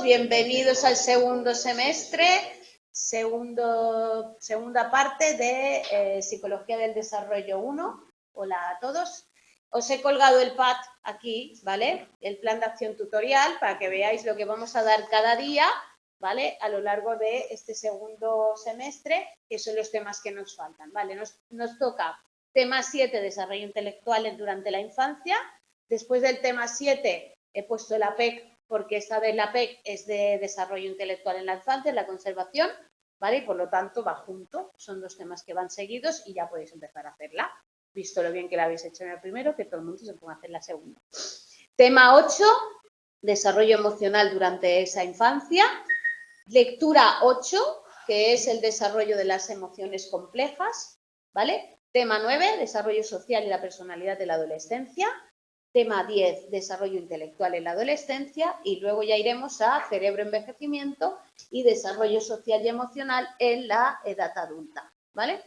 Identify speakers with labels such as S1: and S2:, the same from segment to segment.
S1: bienvenidos al segundo semestre, segunda parte de Psicología del Desarrollo 1. Hola a todos. Os he colgado el pad aquí, ¿vale? El plan de acción tutorial para que veáis lo que vamos a dar cada día, ¿vale? A lo largo de este segundo semestre, que son los temas que nos faltan, ¿vale? Nos toca tema 7, desarrollo intelectual durante la infancia. Después del tema 7 he puesto la PEC, porque esta vez la PEC es de desarrollo intelectual en la infancia, en la conservación, ¿vale? Y por lo tanto va junto, son dos temas que van seguidos y ya podéis empezar a hacerla. Visto lo bien que la habéis hecho en el primero, que todo el mundo se ponga a hacer la segunda. Tema 8, desarrollo emocional durante esa infancia. Lectura 8, que es el desarrollo de las emociones complejas, ¿vale? Tema 9, desarrollo social y la personalidad de la adolescencia. Tema 10, desarrollo intelectual en la adolescencia, y luego ya iremos a cerebro, envejecimiento y desarrollo social y emocional en la edad adulta, ¿vale?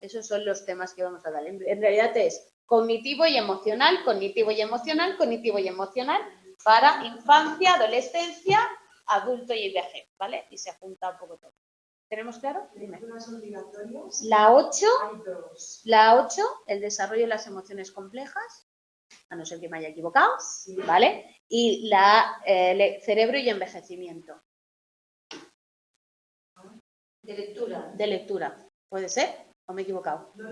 S1: Esos son los temas que vamos a dar. En realidad es cognitivo y emocional, cognitivo y emocional, cognitivo y emocional para infancia, adolescencia, adulto y vejez, ¿vale? Y se junta un poco todo. ¿Tenemos claro? Dime. La 8, el desarrollo de las emociones complejas, a no ser que me haya equivocado, ¿vale? Y la cerebro y envejecimiento. De lectura. ¿Puede ser? ¿O me he equivocado? No,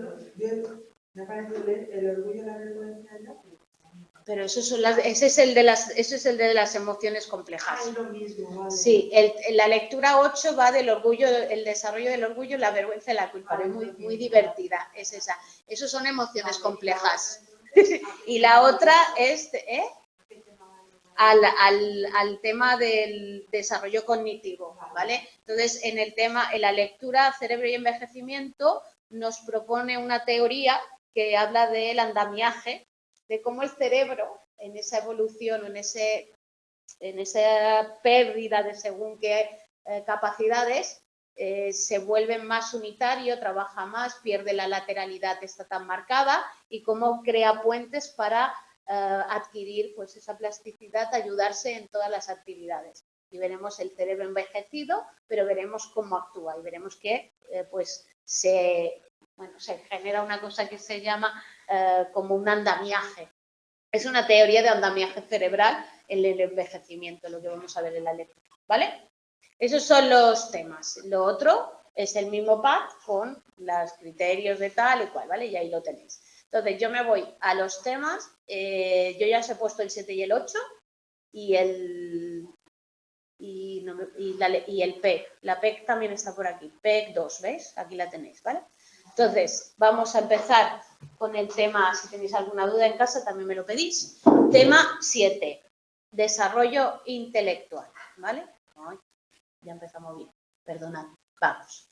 S1: me ha parecido leer el orgullo y la vergüenza. Pero ese es el de las emociones complejas. Ah, es lo mismo, vale. Sí, la lectura 8 va del orgullo, el desarrollo del orgullo, la vergüenza y la culpa. Es muy divertida, es esa. Esos son emociones complejas. Y la otra es al tema del desarrollo cognitivo, ¿vale? Entonces, en la lectura cerebro y envejecimiento nos propone una teoría que habla del andamiaje, de cómo el cerebro, en esa evolución o en esa pérdida de según qué capacidades, se vuelve más unitario, trabaja más, pierde la lateralidad, está tan marcada, y cómo crea puentes para adquirir pues esa plasticidad, ayudarse en todas las actividades. Y veremos el cerebro envejecido, pero veremos cómo actúa y veremos que pues se genera una cosa que se llama como un andamiaje. Es una teoría de andamiaje cerebral en el envejecimiento, lo que vamos a ver en la lectura, ¿vale? Esos son los temas. Lo otro es el mismo pad con los criterios de tal y cual, ¿vale? Y ahí lo tenéis. Entonces, yo me voy a los temas. Yo ya os he puesto el 7 y el 8 y el PEC. La PEC también está por aquí. PEC 2, ¿veis? Aquí la tenéis, ¿vale? Entonces, vamos a empezar con el tema, si tenéis alguna duda en casa, también me lo pedís. Tema 7, desarrollo intelectual, ¿vale? Ay, ya empezamos bien, perdonad, vamos.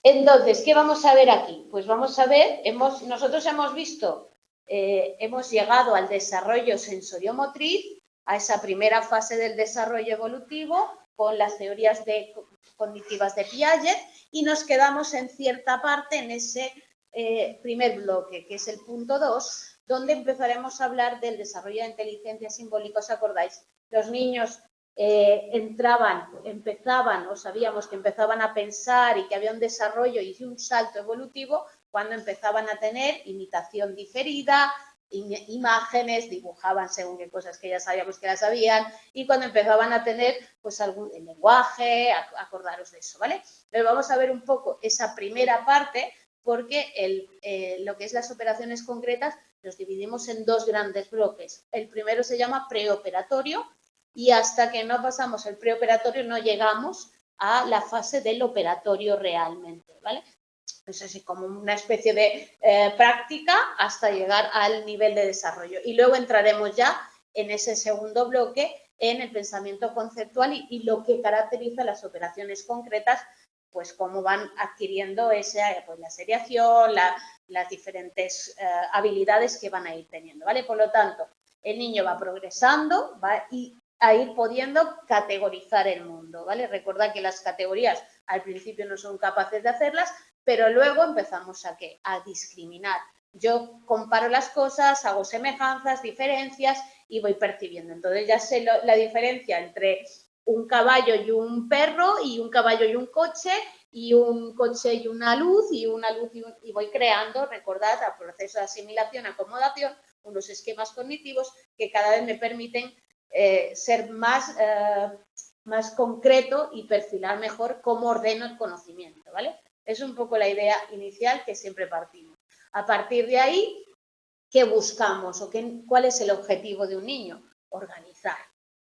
S1: Entonces, ¿qué vamos a ver aquí? Pues vamos a ver, nosotros hemos visto, hemos llegado al desarrollo sensoriomotriz, a esa primera fase del desarrollo evolutivo, con las teorías cognitivas de Piaget, y nos quedamos en cierta parte en ese primer bloque, que es el punto 2, donde empezaremos a hablar del desarrollo de inteligencia simbólica. ¿Os acordáis? Los niños empezaban, o sabíamos que empezaban a pensar y que había un desarrollo y un salto evolutivo cuando empezaban a tener imitación diferida, imágenes, dibujaban según qué cosas que ya sabíamos que las sabían, y cuando empezaban a tener pues algún lenguaje, acordaros de eso, ¿vale? Pero vamos a ver un poco esa primera parte, porque lo que es las operaciones concretas los dividimos en dos grandes bloques. El primero se llama preoperatorio, y hasta que no pasamos el preoperatorio no llegamos a la fase del operatorio realmente, ¿vale? Es así como una especie de práctica hasta llegar al nivel de desarrollo. Y luego entraremos ya en ese segundo bloque en el pensamiento conceptual y lo que caracteriza las operaciones concretas, pues cómo van adquiriendo la seriación, las diferentes habilidades que van a ir teniendo, ¿vale? Por lo tanto, el niño va progresando, va a ir pudiendo categorizar el mundo, ¿vale? Recordad que las categorías al principio no son capaces de hacerlas, pero luego empezamos a discriminar. Yo comparo las cosas, hago semejanzas, diferencias y voy percibiendo. Entonces ya sé la diferencia entre un caballo y un perro, y un caballo y un coche, y un coche y una luz, y voy creando, recordad, a proceso de asimilación, acomodación, unos esquemas cognitivos que cada vez me permiten ser más concreto y perfilar mejor cómo ordeno el conocimiento, ¿vale? Es un poco la idea inicial que siempre partimos. A partir de ahí, ¿qué buscamos o cuál es el objetivo de un niño? Organizar.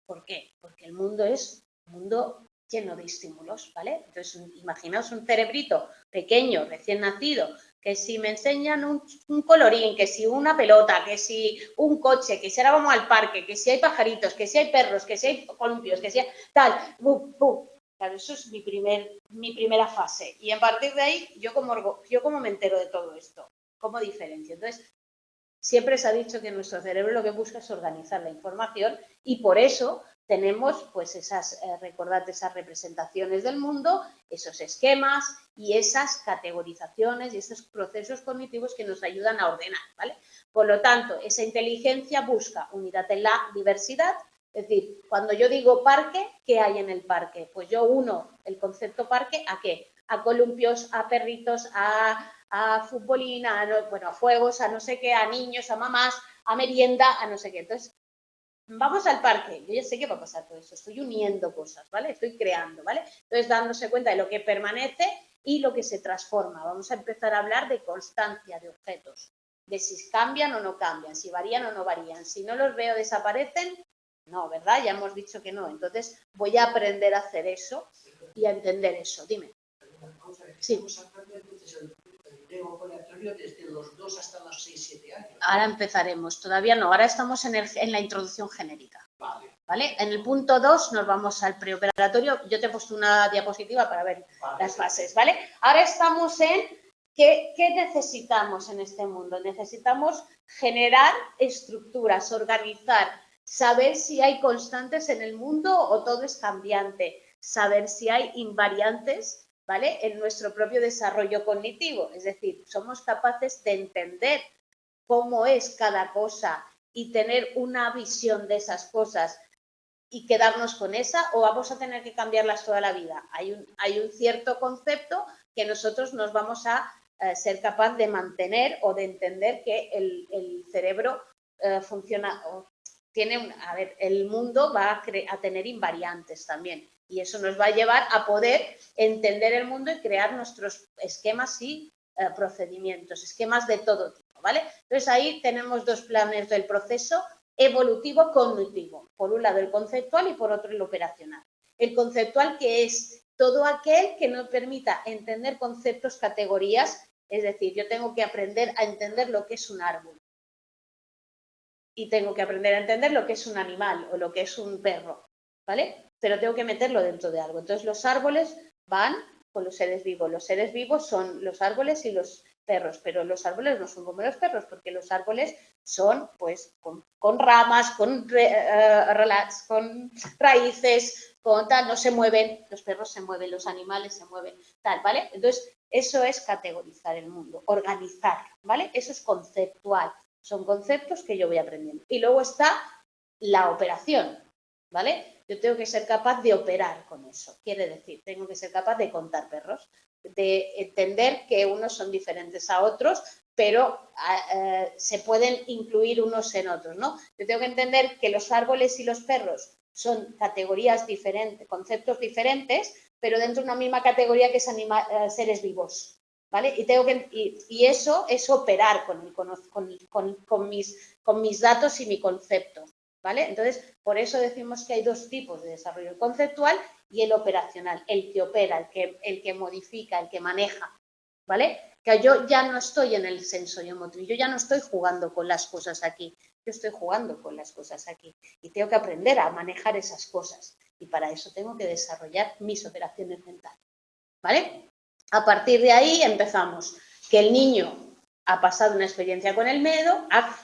S1: ¿Por qué? Porque el mundo es un mundo lleno de estímulos, ¿vale? Entonces, imaginaos un cerebrito pequeño, recién nacido, que si me enseñan un colorín, que si una pelota, que si un coche, que si ahora vamos al parque, que si hay pajaritos, que si hay perros, que si hay columpios, que si hay tal, Claro, eso es mi primera fase. Y a partir de ahí, yo como me entero de todo esto, ¿cómo diferencio? Entonces, siempre se ha dicho que nuestro cerebro lo que busca es organizar la información y por eso tenemos pues recordad esas representaciones del mundo, esos esquemas y esas categorizaciones y esos procesos cognitivos que nos ayudan a ordenar, ¿vale? Por lo tanto, esa inteligencia busca unidad en la diversidad, es decir, cuando yo digo parque, ¿qué hay en el parque? Pues yo uno el concepto parque, ¿a qué? A columpios, a perritos, a futbolín, a juegos, a no sé qué, a niños, a mamás, a merienda, a no sé qué. Entonces, vamos al parque. Yo ya sé que va a pasar todo eso. Estoy uniendo cosas, ¿vale? Estoy creando, ¿vale? Entonces, dándose cuenta de lo que permanece y lo que se transforma. Vamos a empezar a hablar de constancia de objetos, de si cambian o no cambian, si varían o no varían. Si no los veo, desaparecen. No, ¿verdad? Ya hemos dicho que no. Entonces, voy a aprender a hacer eso y a entender eso. Dime. Sí.
S2: Desde los 2 hasta los 6-7 años.
S1: Ahora empezaremos, todavía no, ahora estamos en la introducción genérica. Vale. En el punto 2 nos vamos al preoperatorio, yo te he puesto una diapositiva para ver las fases, ¿vale? Ahora estamos en ¿qué necesitamos en este mundo? Necesitamos generar estructuras, organizar, saber si hay constantes en el mundo o todo es cambiante, saber si hay invariantes, ¿vale? En nuestro propio desarrollo cognitivo, es decir, somos capaces de entender cómo es cada cosa y tener una visión de esas cosas y quedarnos con esa o vamos a tener que cambiarlas toda la vida. Hay un cierto concepto que nosotros nos vamos a ser capaz de mantener o de entender que el cerebro funciona, tiene, el mundo va a tener invariantes también y eso nos va a llevar a poder entender el mundo y crear nuestros esquemas y procedimientos, esquemas de todo tipo, ¿vale? Entonces ahí tenemos dos planes del proceso evolutivo cognitivo, por un lado el conceptual y por otro el operacional. El conceptual que es todo aquel que nos permita entender conceptos, categorías, es decir, yo tengo que aprender a entender lo que es un árbol y tengo que aprender a entender lo que es un animal o lo que es un perro, ¿vale? Pero tengo que meterlo dentro de algo. Entonces los árboles van con los seres vivos son los árboles y los perros, pero los árboles no son como los perros, porque los árboles son pues con ramas, con raíces, con tal, no se mueven, los perros se mueven, los animales se mueven, tal, ¿vale? Entonces, eso es categorizar el mundo, organizar, ¿vale? Eso es conceptual, son conceptos que yo voy aprendiendo. Y luego está la operación, ¿vale? Yo tengo que ser capaz de operar con eso. Quiere decir, tengo que ser capaz de contar perros, de entender que unos son diferentes a otros, pero se pueden incluir unos en otros, ¿no? Yo tengo que entender que los árboles y los perros son categorías diferentes, conceptos diferentes, pero dentro de una misma categoría que es seres vivos, ¿vale? Y eso es operar con mis datos y mi concepto, ¿vale? Entonces, por eso decimos que hay dos tipos de desarrollo, el conceptual y el operacional, el que opera, el que modifica, el que maneja, ¿vale? Que yo ya no estoy en el sensorio motriz, yo ya no estoy jugando con las cosas aquí, yo estoy jugando con las cosas aquí y tengo que aprender a manejar esas cosas y para eso tengo que desarrollar mis operaciones mentales, ¿vale? A partir de ahí empezamos, que el niño ha pasado una experiencia con el miedo, ha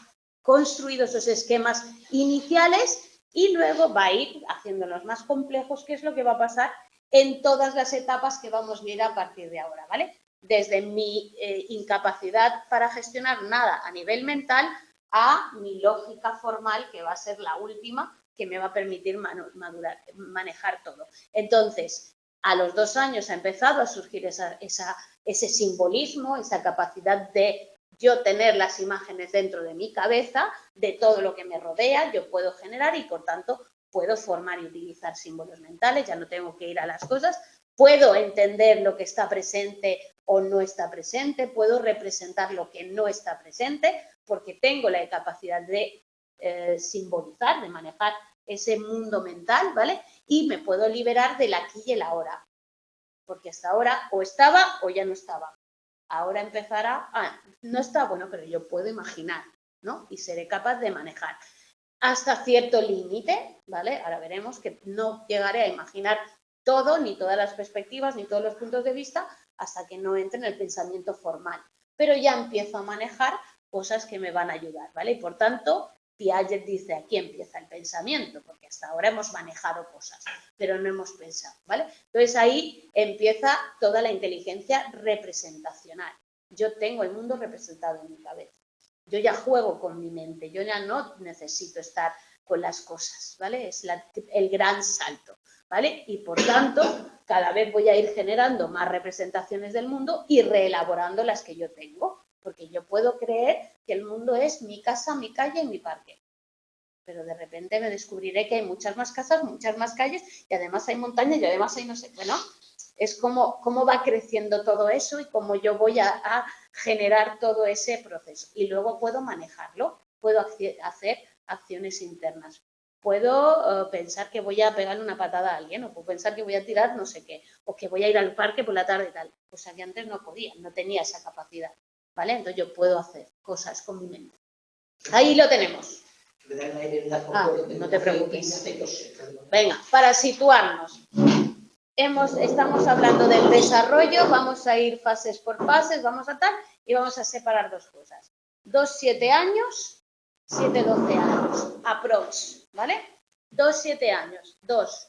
S1: construido esos esquemas iniciales y luego va a ir haciéndolos más complejos, que es lo que va a pasar en todas las etapas que vamos a ir a partir de ahora, ¿vale? Desde mi incapacidad para gestionar nada a nivel mental a mi lógica formal, que va a ser la última, que me va a permitir manejar todo. Entonces, a los 2 años ha empezado a surgir ese simbolismo, esa capacidad de yo tener las imágenes dentro de mi cabeza, de todo lo que me rodea, yo puedo generar y, por tanto, puedo formar y utilizar símbolos mentales, ya no tengo que ir a las cosas, puedo entender lo que está presente o no está presente, puedo representar lo que no está presente, porque tengo la capacidad de simbolizar, de manejar ese mundo mental, ¿vale? Y me puedo liberar del aquí y el ahora, porque hasta ahora o estaba o ya no estaba. Ahora empezará, no está, bueno, pero yo puedo imaginar, ¿no? Y seré capaz de manejar hasta cierto límite, ¿vale? Ahora veremos que no llegaré a imaginar todo, ni todas las perspectivas, ni todos los puntos de vista, hasta que no entre en el pensamiento formal. Pero ya empiezo a manejar cosas que me van a ayudar, ¿vale? Y por tanto, Piaget dice, aquí empieza el pensamiento, porque hasta ahora hemos manejado cosas, pero no hemos pensado, ¿vale? Entonces ahí empieza toda la inteligencia representacional. Yo tengo el mundo representado en mi cabeza. Yo ya juego con mi mente, yo ya no necesito estar con las cosas, ¿vale? Es el gran salto, ¿vale? Y por tanto, cada vez voy a ir generando más representaciones del mundo y reelaborando las que yo tengo, porque yo puedo creer que el mundo es mi casa, mi calle y mi parque. Pero de repente me descubriré que hay muchas más casas, muchas más calles y además hay montañas y además hay no sé, bueno, es cómo va creciendo todo eso y cómo yo voy a generar todo ese proceso. Y luego puedo manejarlo, puedo hacer acciones internas. Puedo pensar que voy a pegarle una patada a alguien, o puedo pensar que voy a tirar no sé qué, o que voy a ir al parque por la tarde y tal. Cosa que antes no podía, no tenía esa capacidad, ¿vale? Entonces yo puedo hacer cosas con mi mente. Ahí lo tenemos. No te preocupes. Venga, para situarnos. Estamos hablando del desarrollo, vamos a ir fases por fases, vamos a tal, y vamos a separar dos cosas. 2-7 años, 7-12 años, aprox, ¿vale? 2-7 años, 2,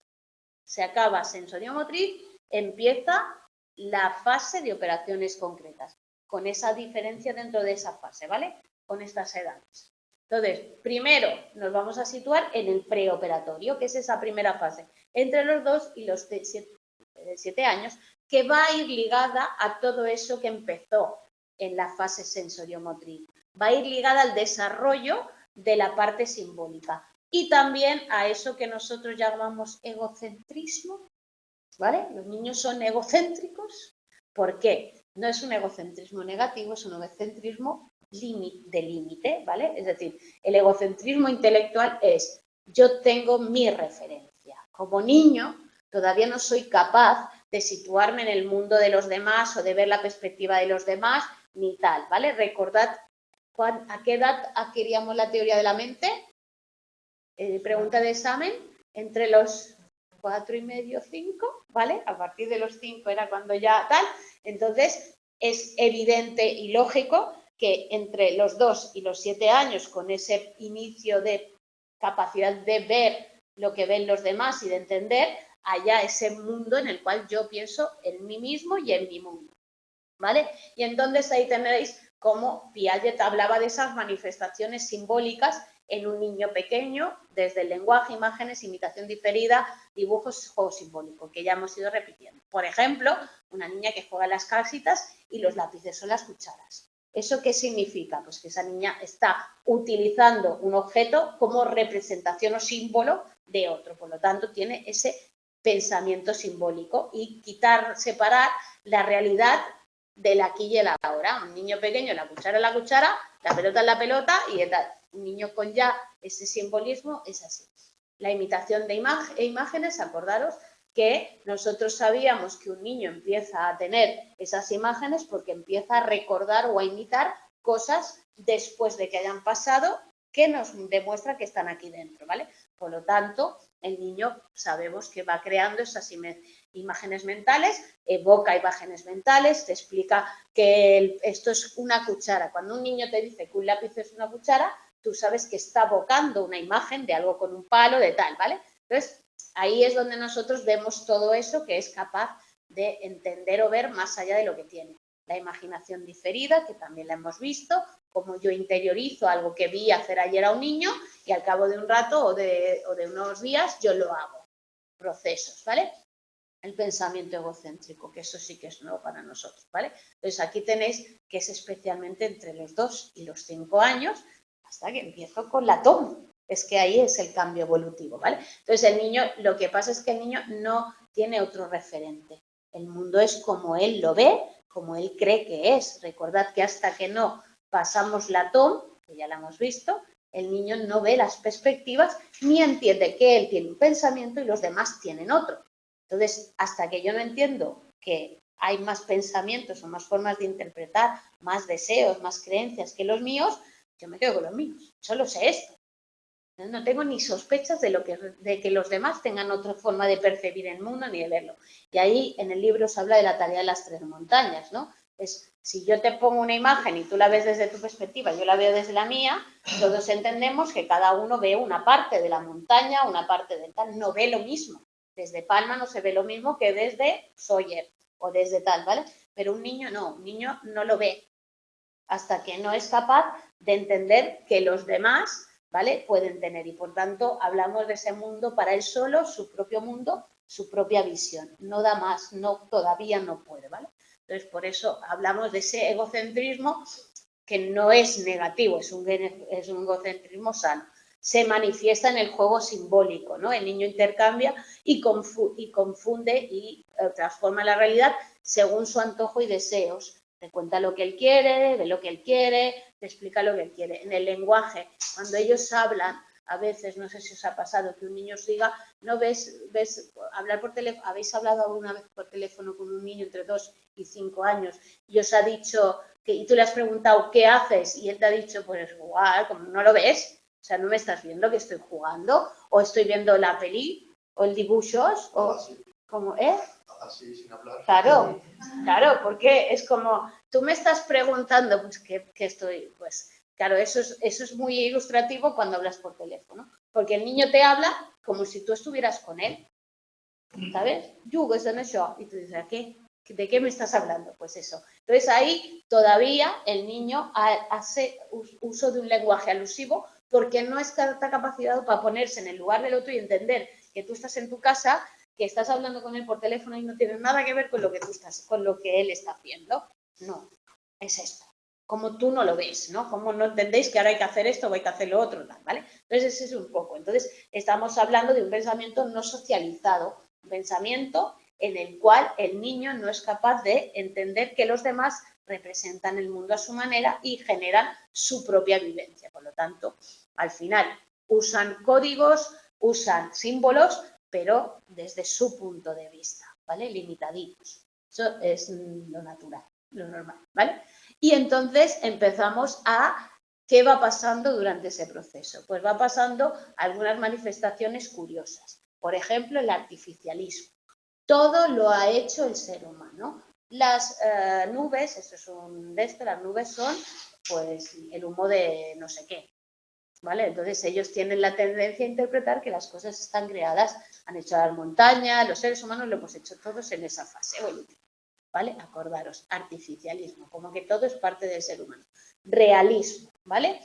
S1: se acaba sensoriomotriz, empieza la fase de operaciones concretas, con esa diferencia dentro de esa fase, ¿vale? Con estas edades. Entonces, primero nos vamos a situar en el preoperatorio, que es esa primera fase, entre los 2 y los 7 años, que va a ir ligada a todo eso que empezó en la fase sensoriomotriz. Va a ir ligada al desarrollo de la parte simbólica y también a eso que nosotros llamamos egocentrismo, ¿vale? Los niños son egocéntricos. ¿Por qué? No es un egocentrismo negativo, es un egocentrismo de límite, ¿vale? Es decir, el egocentrismo intelectual es yo tengo mi referencia. Como niño todavía no soy capaz de situarme en el mundo de los demás o de ver la perspectiva de los demás ni tal, ¿vale? Recordad a qué edad adquiríamos la teoría de la mente. Pregunta de examen, entre los 4 y medio, 5, ¿vale? A partir de los 5 era cuando ya tal. Entonces, es evidente y lógico que entre los 2 y los 7 años, con ese inicio de capacidad de ver lo que ven los demás y de entender, haya ese mundo en el cual yo pienso en mí mismo y en mi mundo, ¿vale? Y entonces ahí tenéis cómo Piaget hablaba de esas manifestaciones simbólicas en un niño pequeño, desde el lenguaje, imágenes, imitación diferida, dibujos, juego simbólico, que ya hemos ido repitiendo. Por ejemplo, una niña que juega las casitas y los lápices son las cucharas. ¿Eso qué significa? Pues que esa niña está utilizando un objeto como representación o símbolo de otro. Por lo tanto, tiene ese pensamiento simbólico y separar la realidad del aquí y el ahora. Un niño pequeño, la cuchara es la cuchara, la pelota es la pelota y tal. Un niño con ya ese simbolismo es así. La imitación de imágenes, acordaros que nosotros sabíamos que un niño empieza a tener esas imágenes porque empieza a recordar o a imitar cosas después de que hayan pasado que nos demuestra que están aquí dentro, ¿vale? Por lo tanto, el niño sabemos que va creando esas imágenes mentales, evoca imágenes mentales, te explica que esto es una cuchara. Cuando un niño te dice que un lápiz es una cuchara, tú sabes que está evocando una imagen de algo con un palo, de tal, ¿vale? Entonces, ahí es donde nosotros vemos todo eso que es capaz de entender o ver más allá de lo que tiene. la imaginación diferida, que también la hemos visto, como yo interiorizo algo que vi hacer ayer a un niño y al cabo de un rato o de unos días yo lo hago. Procesos, ¿vale? El pensamiento egocéntrico, que eso sí que es nuevo para nosotros, ¿vale? Entonces aquí tenéis que es especialmente entre los 2 y los 5 años, hasta que empiezo con la TOM. Es que ahí es el cambio evolutivo, ¿vale? Entonces el niño, lo que pasa es que el niño no tiene otro referente. El mundo es como él lo ve, como él cree que es. Recordad que hasta que no pasamos la TOM, que ya la hemos visto, el niño no ve las perspectivas ni entiende que él tiene un pensamiento y los demás tienen otro. Entonces, hasta que yo no entiendo que hay más pensamientos o más formas de interpretar, más deseos, más creencias que los míos, yo me quedo con los míos. Solo sé esto. No tengo ni sospechas de que los demás tengan otra forma de percibir el mundo ni de verlo. Y ahí en el libro se habla de la tarea de las 3 montañas, ¿no? Es, si yo te pongo una imagen y tú la ves desde tu perspectiva, yo la veo desde la mía, todos entendemos que cada uno ve una parte de la montaña, una parte del tal, no ve lo mismo. Desde Palma no se ve lo mismo que desde Sawyer o desde tal, ¿vale? Pero un niño no lo ve hasta que no es capaz de entender que los demás, ¿vale?, pueden tener. Y por tanto, hablamos de ese mundo para él solo, su propio mundo, su propia visión. No da más, no, todavía no puede, ¿vale? Entonces, por eso hablamos de ese egocentrismo que no es negativo, es un egocentrismo sano. Se manifiesta en el juego simbólico, ¿no? El niño intercambia y confunde y transforma la realidad según su antojo y deseos. Te cuenta lo que él quiere, ve lo que él quiere, te explica lo que él quiere. En el lenguaje, cuando ellos hablan, a veces, no sé si os ha pasado, que un niño os diga, no ves hablar por teléfono, habéis hablado alguna vez por teléfono con un niño entre 2 y 5 años y os ha dicho, y tú le has preguntado, ¿qué haces? Y él te ha dicho, pues igual, como no lo ves, o sea, no me estás viendo que estoy jugando, o estoy viendo la peli, o el dibujos, o como,
S3: Así, sin hablar.
S1: Claro, porque es como, tú me estás preguntando, pues, ¿qué estoy? Pues, claro, eso es muy ilustrativo cuando hablas por teléfono, porque el niño te habla como si tú estuvieras con él, ¿sabes? Yugo, en eso, y tú dices, ¿de qué me estás hablando? Pues eso. Entonces ahí todavía el niño hace uso de un lenguaje alusivo porque no está capacitado para ponerse en el lugar del otro y entender que tú estás en tu casa, que estás hablando con él por teléfono y no tiene nada que ver con lo que con lo que él está haciendo. No, es esto. Como tú no lo ves, ¿no? Como no entendéis que ahora hay que hacer esto o hay que hacer lo otro, ¿vale? Entonces ese es un poco. Entonces estamos hablando de un pensamiento no socializado, un pensamiento en el cual el niño no es capaz de entender que los demás representan el mundo a su manera y generan su propia vivencia. Por lo tanto, al final usan códigos, usan símbolos, pero desde su punto de vista, ¿vale? Limitaditos. Eso es lo natural, lo normal, ¿vale? Y entonces empezamos a ¿qué va pasando durante ese proceso? Pues va pasando algunas manifestaciones curiosas. Por ejemplo, el artificialismo. Todo lo ha hecho el ser humano. Las nubes, eso es un de esto, las nubes son pues el humo de no sé qué, ¿vale? Entonces ellos tienen la tendencia a interpretar que las cosas están creadas, han hecho las montañas, los seres humanos lo hemos hecho todos en esa fase evolutiva, ¿vale? Acordaros, artificialismo, como que todo es parte del ser humano. Realismo, ¿vale?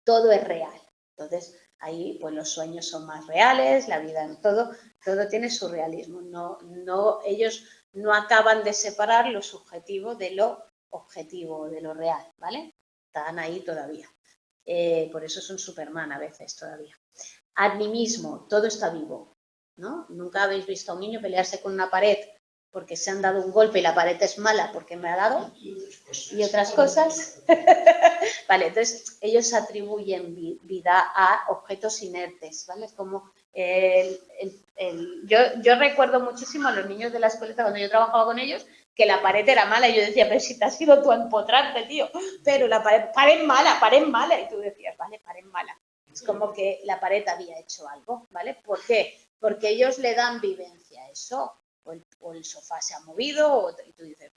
S1: Todo es real. Entonces ahí pues los sueños son más reales, la vida en todo tiene su realismo. Ellos no acaban de separar lo subjetivo de lo objetivo, de lo real, ¿vale? Están ahí todavía. Por eso son Superman a veces todavía. Animismo, todo está vivo, ¿no? Nunca habéis visto a un niño pelearse con una pared porque se han dado un golpe y la pared es mala porque me ha dado y otras cosas. Vale, entonces ellos atribuyen vida a objetos inertes, ¿vale? Como yo recuerdo muchísimo a los niños de la escueleta cuando yo trabajaba con ellos que la pared era mala y yo decía, pero si te has ido tú a empotrarte, tío, pero la pared mala, y tú decías, vale, pared mala. Es como que la pared había hecho algo, ¿vale? ¿Por qué? Porque ellos le dan vivencia a eso, o el sofá se ha movido, y tú dices,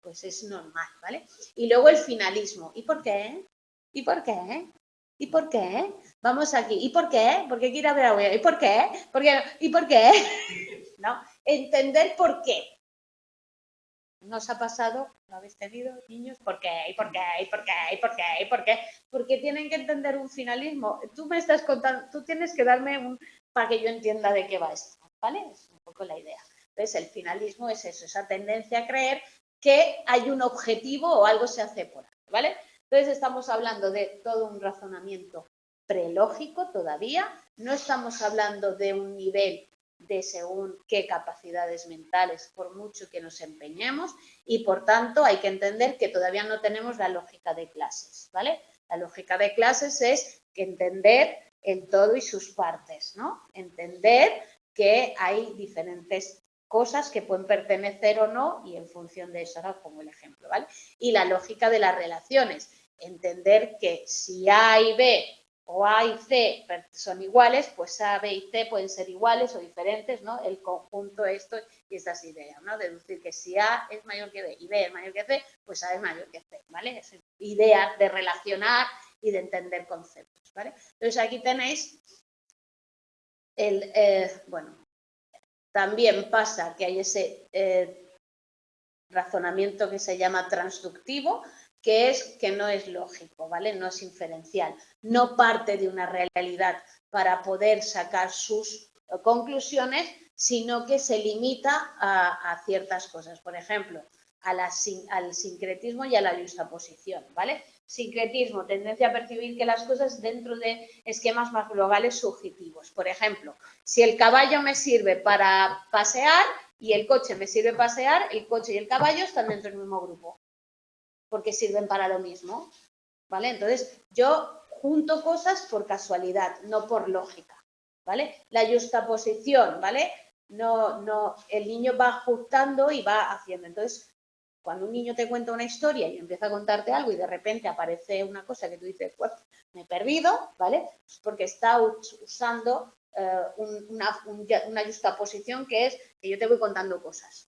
S1: pues es normal, ¿vale? Y luego el finalismo, ¿y por qué? ¿Y por qué? ¿Y por qué? Vamos aquí, ¿y por qué? ¿Por qué quiero ver a ¿Y por qué? ¿Y por qué? ¿No? Entender por qué. ¿Nos ha pasado? ¿Lo habéis tenido, niños? ¿Por qué? ¿Por qué? ¿Por qué? ¿Por qué? ¿Por qué? Porque tienen que entender un finalismo. Tú me estás contando, tú tienes que darme un para que yo entienda de qué va esto, ¿vale? Es un poco la idea. Entonces, el finalismo es eso, esa tendencia a creer que hay un objetivo o algo se hace por ahí, ¿vale? Entonces, estamos hablando de todo un razonamiento prelógico todavía, no estamos hablando de un nivel de según qué capacidades mentales, por mucho que nos empeñemos, y por tanto hay que entender que todavía no tenemos la lógica de clases, ¿vale? La lógica de clases es que entender el todo y sus partes, ¿no? Entender que hay diferentes cosas que pueden pertenecer o no y en función de eso, ahora pongo el ejemplo, ¿vale? Y la lógica de las relaciones, entender que si A y B o A y C son iguales, pues A, B y C pueden ser iguales o diferentes, ¿no? El conjunto, esto y estas ideas, ¿no? Deducir que si A es mayor que B y B es mayor que C, pues A es mayor que C, ¿vale? Es ideas de relacionar y de entender conceptos, ¿vale? Entonces aquí tenéis bueno, también pasa que hay ese razonamiento que se llama transductivo, que es que no es lógico, ¿vale? No es inferencial, no parte de una realidad para poder sacar sus conclusiones, sino que se limita a ciertas cosas. Por ejemplo, al sincretismo y a la yuxtaposición, ¿vale? Sincretismo, tendencia a percibir que las cosas dentro de esquemas más globales subjetivos. Por ejemplo, si el caballo me sirve para pasear y el coche me sirve para pasear, el coche y el caballo están dentro del mismo grupo, porque sirven para lo mismo, ¿vale? Entonces, yo junto cosas por casualidad, no por lógica, ¿vale? La yuxtaposición, ¿vale? No, el niño va ajustando y va haciendo. Entonces, cuando un niño te cuenta una historia y empieza a contarte algo y de repente aparece una cosa que tú dices, pues me he perdido, ¿vale? Pues porque está usando una yuxtaposición que es que yo te voy contando cosas.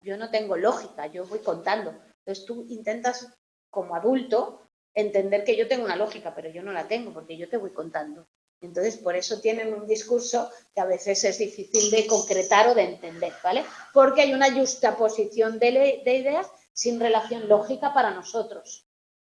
S1: Yo no tengo lógica, yo voy contando. Entonces tú intentas, como adulto, entender que yo tengo una lógica, pero yo no la tengo porque yo te voy contando. Entonces, por eso tienen un discurso que a veces es difícil de concretar o de entender, ¿vale? Porque hay una justaposición de ideas sin relación lógica para nosotros,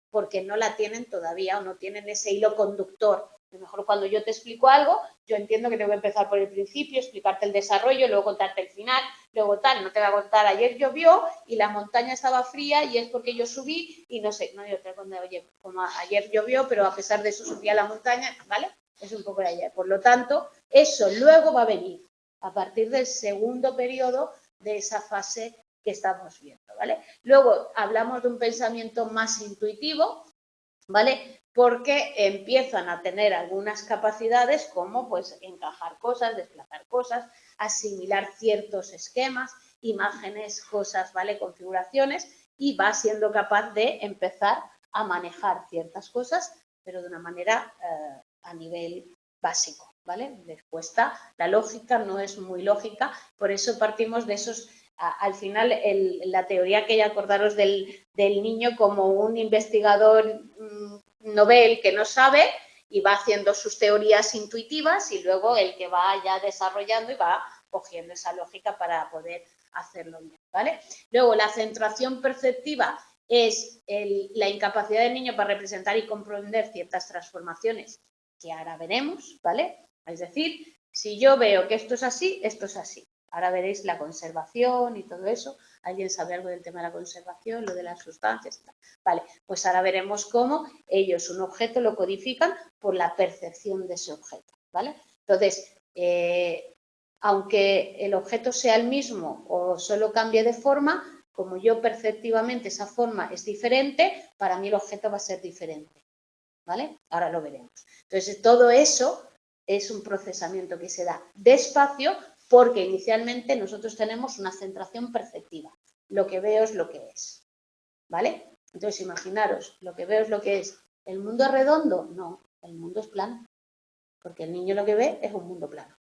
S1: porque no la tienen todavía o no tienen ese hilo conductor. A lo mejor cuando yo te explico algo, yo entiendo que tengo que empezar por el principio, explicarte el desarrollo, luego contarte el final, luego tal, no te voy a contar ayer llovió y la montaña estaba fría y es porque yo subí y no sé, no, yo te voy a contar, oye, como ayer llovió, pero a pesar de eso subí a la montaña, ¿vale? Es un poco de ayer. Por lo tanto, eso luego va a venir a partir del segundo periodo de esa fase que estamos viendo, ¿vale? Luego hablamos de un pensamiento más intuitivo, ¿vale? Porque empiezan a tener algunas capacidades como pues encajar cosas, desplazar cosas, asimilar ciertos esquemas, imágenes, cosas, ¿vale? Configuraciones y va siendo capaz de empezar a manejar ciertas cosas, pero de una manera a nivel básico, ¿vale? Después está la lógica, no es muy lógica, por eso partimos de esos al final la teoría que ya acordaros del niño como un investigador novel que no sabe y va haciendo sus teorías intuitivas y luego el que va ya desarrollando y va cogiendo esa lógica para poder hacerlo bien, ¿vale? Luego, la centración perceptiva es la incapacidad del niño para representar y comprender ciertas transformaciones que ahora veremos, ¿vale? Es decir, si yo veo que esto es así, esto es así. Ahora veréis la conservación y todo eso. ¿Alguien sabe algo del tema de la conservación, lo de las sustancias? Vale, pues ahora veremos cómo ellos un objeto lo codifican por la percepción de ese objeto, ¿vale? Entonces, aunque el objeto sea el mismo o solo cambie de forma, como yo perceptivamente esa forma es diferente, para mí el objeto va a ser diferente, ¿vale? Ahora lo veremos. Entonces, todo eso es un procesamiento que se da despacio porque inicialmente nosotros tenemos una centración perceptiva. Lo que veo es lo que es, ¿vale? Entonces, imaginaros, lo que veo es lo que es. ¿El mundo es redondo? No, el mundo es plano, porque el niño lo que ve es un mundo plano,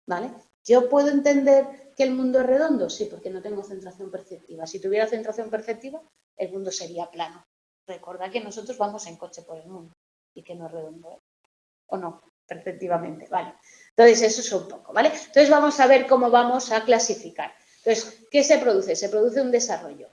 S1: ¿vale? ¿Yo puedo entender que el mundo es redondo? Sí, porque no tengo centración perceptiva. Si tuviera centración perceptiva, el mundo sería plano. Recordad que nosotros vamos en coche por el mundo y que no es redondo, ¿eh? ¿O no? Perceptivamente, ¿vale? Entonces, eso es un poco, ¿vale? Entonces, vamos a ver cómo vamos a clasificar. Entonces, ¿qué se produce? Se produce un desarrollo.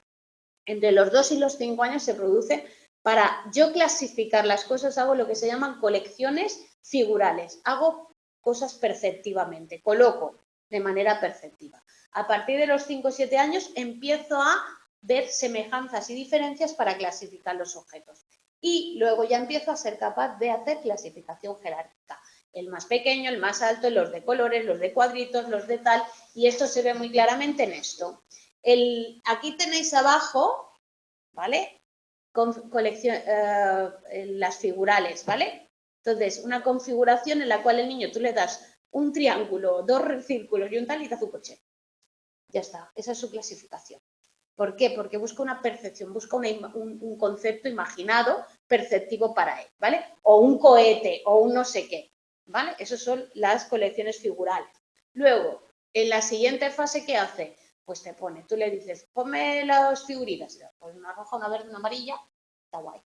S1: Entre los 2 y los 5 años se produce, para yo clasificar las cosas, hago lo que se llaman colecciones figurales. Hago cosas perceptivamente, coloco de manera perceptiva. A partir de los 5 o 7 años empiezo a ver semejanzas y diferencias para clasificar los objetos. Y luego ya empiezo a ser capaz de hacer clasificación jerárquica. El más pequeño, el más alto, los de colores, los de cuadritos, los de tal, y esto se ve muy claramente en esto. Aquí tenéis abajo, ¿vale? Las figurales, ¿vale? Entonces, una configuración en la cual el niño tú le das un triángulo, 2 círculos y un tal y te hace un coche. Ya está, esa es su clasificación. ¿Por qué? Porque busca una percepción, busca un concepto imaginado, perceptivo para él, ¿vale? O un cohete, o un no sé qué, ¿vale? Esas son las colecciones figurales. Luego, en la siguiente fase, ¿qué hace? Pues te pone, tú le dices, ponme las figuritas, pues una roja, una verde, una amarilla, está guay,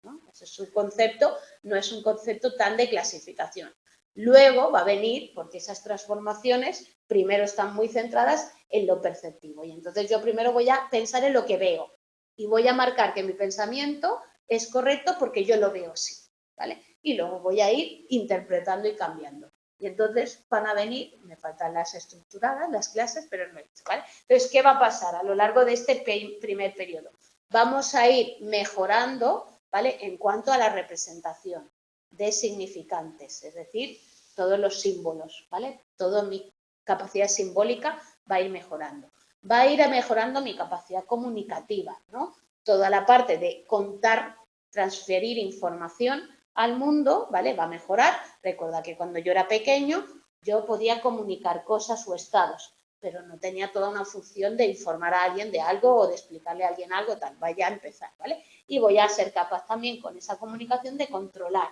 S1: ¿no? Ese es su concepto, no es un concepto tan de clasificación. Luego va a venir, porque esas transformaciones primero están muy centradas en lo perceptivo. Y entonces yo primero voy a pensar en lo que veo y voy a marcar que mi pensamiento es correcto porque yo lo veo así, ¿vale? Y luego voy a ir interpretando y cambiando. Y entonces van a venir, me faltan las estructuradas, las clases, pero no he hecho, ¿vale? Entonces, ¿qué va a pasar a lo largo de este primer periodo? Vamos a ir mejorando, ¿vale? En cuanto a la representación de significantes, es decir, todos los símbolos, ¿vale? Toda mi capacidad simbólica va a ir mejorando. Va a ir mejorando mi capacidad comunicativa, ¿no? Toda la parte de contar, transferir información al mundo, ¿vale? Va a mejorar. Recuerda que cuando yo era pequeño, yo podía comunicar cosas o estados, pero no tenía toda una función de informar a alguien de algo o de explicarle a alguien algo, tal. Vaya a empezar, ¿vale? Y voy a ser capaz también con esa comunicación de controlar,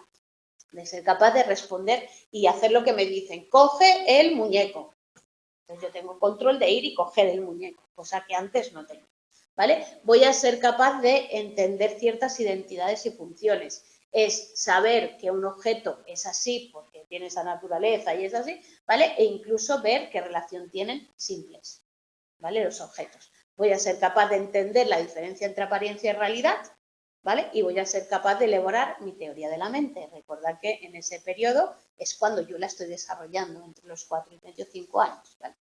S1: de ser capaz de responder y hacer lo que me dicen. Coge el muñeco. Entonces yo tengo control de ir y coger el muñeco, cosa que antes no tenía, ¿vale? Voy a ser capaz de entender ciertas identidades y funciones. Es saber que un objeto es así porque tiene esa naturaleza y es así, ¿vale? E incluso ver qué relación tienen simples, ¿vale? Los objetos. Voy a ser capaz de entender la diferencia entre apariencia y realidad, ¿vale? Y voy a ser capaz de elaborar mi teoría de la mente. Recordad que en ese periodo es cuando yo la estoy desarrollando, entre los 4 y medio, 5 años, ¿vale?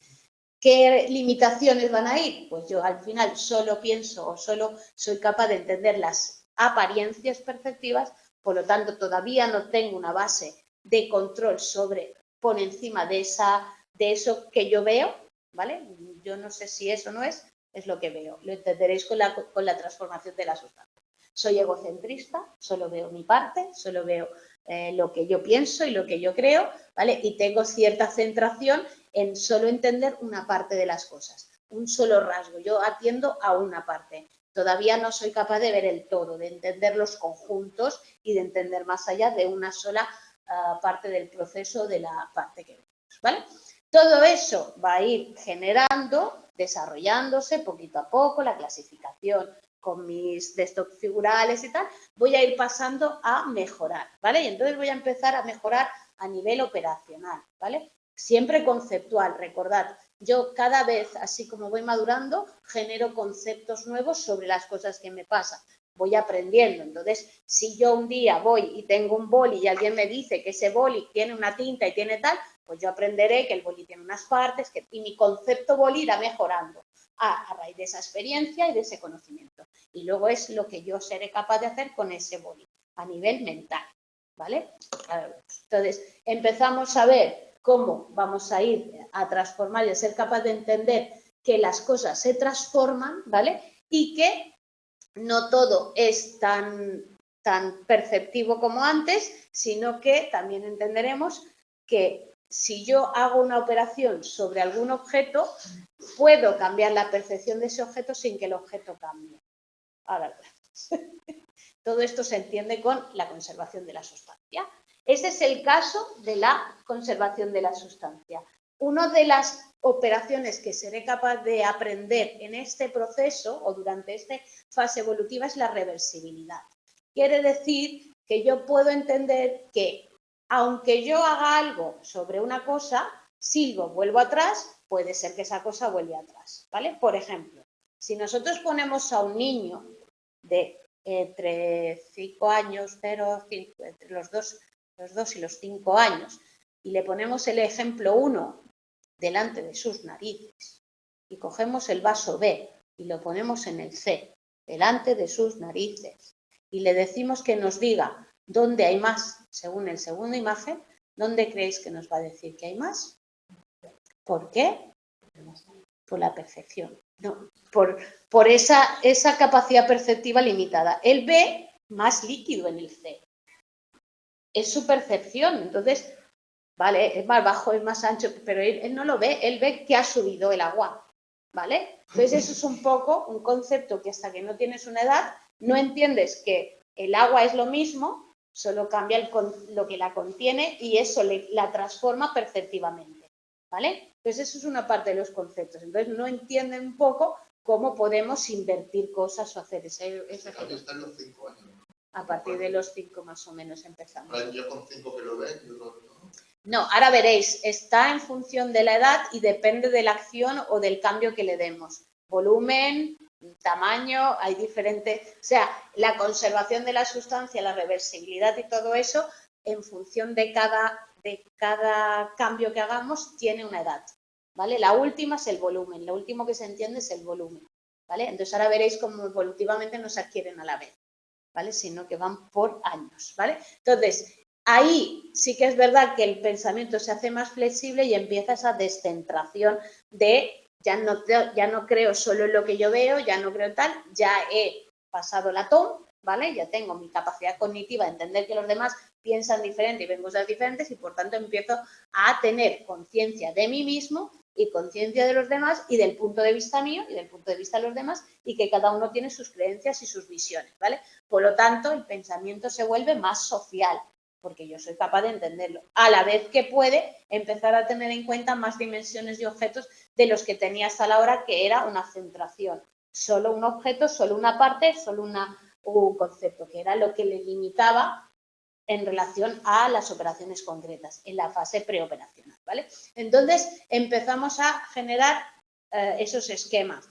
S1: ¿Qué limitaciones van a ir? Pues yo al final solo pienso o solo soy capaz de entender las apariencias perceptivas, por lo tanto todavía no tengo una base de control sobre, por encima de eso que yo veo, ¿vale? Yo no sé si eso no es lo que veo. Lo entenderéis con la transformación de la sustancia. Soy egocentrista, solo veo mi parte, solo veo lo que yo pienso y lo que yo creo, ¿vale? Y tengo cierta centración en solo entender una parte de las cosas, un solo rasgo. Yo atiendo a una parte. Todavía no soy capaz de ver el todo, de entender los conjuntos y de entender más allá de una sola parte del proceso, de la parte que vemos, ¿vale? Todo eso va a ir generando, desarrollándose poquito a poco, la clasificación con mis desktop figurales y tal, voy a ir pasando a mejorar, ¿vale? Y entonces voy a empezar a mejorar a nivel operacional, ¿vale? Siempre conceptual, recordad, yo cada vez, así como voy madurando, genero conceptos nuevos sobre las cosas que me pasan. Voy aprendiendo. Entonces, si yo un día voy y tengo un boli y alguien me dice que ese boli tiene una tinta y tiene tal, pues yo aprenderé que el boli tiene unas partes y mi concepto boli irá mejorando a raíz de esa experiencia y de ese conocimiento. Y luego es lo que yo seré capaz de hacer con ese boli a nivel mental, ¿vale? Entonces, empezamos a ver cómo vamos a ir a transformar y a ser capaz de entender que las cosas se transforman, ¿vale? Y que no todo es tan perceptivo como antes, sino que también entenderemos que si yo hago una operación sobre algún objeto, puedo cambiar la percepción de ese objeto sin que el objeto cambie. Ahora, todo esto se entiende con la conservación de la sustancia. Este es el caso de la conservación de la sustancia. Una de las operaciones que seré capaz de aprender en este proceso o durante esta fase evolutiva es la reversibilidad. Quiere decir que yo puedo entender que aunque yo haga algo sobre una cosa, silbo, vuelvo atrás, puede ser que esa cosa vuelva atrás, ¿vale? Por ejemplo, si nosotros ponemos a un niño de entre 5 años, 0, 5, entre los 2 y los 5 años, y le ponemos el ejemplo 1 delante de sus narices, y cogemos el vaso B y lo ponemos en el C, delante de sus narices, y le decimos que nos diga dónde hay más, según el segunda imagen, ¿dónde creéis que nos va a decir que hay más? ¿Por qué? Por la percepción, no, por esa capacidad perceptiva limitada. Él ve más líquido en el C. Es su percepción, entonces, vale, es más bajo, es más ancho, pero él no lo ve, él ve que ha subido el agua, ¿vale? Entonces eso es un poco un concepto que hasta que no tienes una edad, no entiendes que el agua es lo mismo, solo cambia lo que la contiene y eso la transforma perceptivamente, ¿vale? Entonces eso es una parte de los conceptos, entonces no entienden un poco cómo podemos invertir cosas o hacer ese
S3: cambio está en los 5 años.
S1: a partir de los 5 más o menos empezamos.
S3: Ahora yo con 5 que lo ven, yo no.
S1: No, ahora veréis, está en función de la edad y depende de la acción o del cambio que le demos. Volumen, tamaño, hay diferentes, o sea, la conservación de la sustancia, la reversibilidad y todo eso, en función de cada cambio que hagamos, tiene una edad, ¿vale? La última es el volumen, lo último que se entiende es el volumen, ¿vale? Entonces ahora veréis cómo evolutivamente no se adquieren a la vez, ¿vale? Sino que van por años, ¿vale? Entonces, ahí sí que es verdad que el pensamiento se hace más flexible y empieza esa descentración de ya no creo solo en lo que yo veo, ya no creo tal, ya he pasado la TOM, ¿vale? Ya tengo mi capacidad cognitiva de entender que los demás piensan diferente y ven cosas diferentes y por tanto empiezo a tener conciencia de mí mismo y conciencia de los demás y del punto de vista mío y del punto de vista de los demás y que cada uno tiene sus creencias y sus visiones, ¿vale? Por lo tanto, el pensamiento se vuelve más social, porque yo soy capaz de entenderlo, a la vez que puede empezar a tener en cuenta más dimensiones y objetos de los que tenía hasta la hora, que era una centración, solo un objeto, solo una parte, solo un concepto, que era lo que le limitaba en relación a las operaciones concretas, en la fase preoperacional, ¿vale? Entonces, empezamos a generar esos esquemas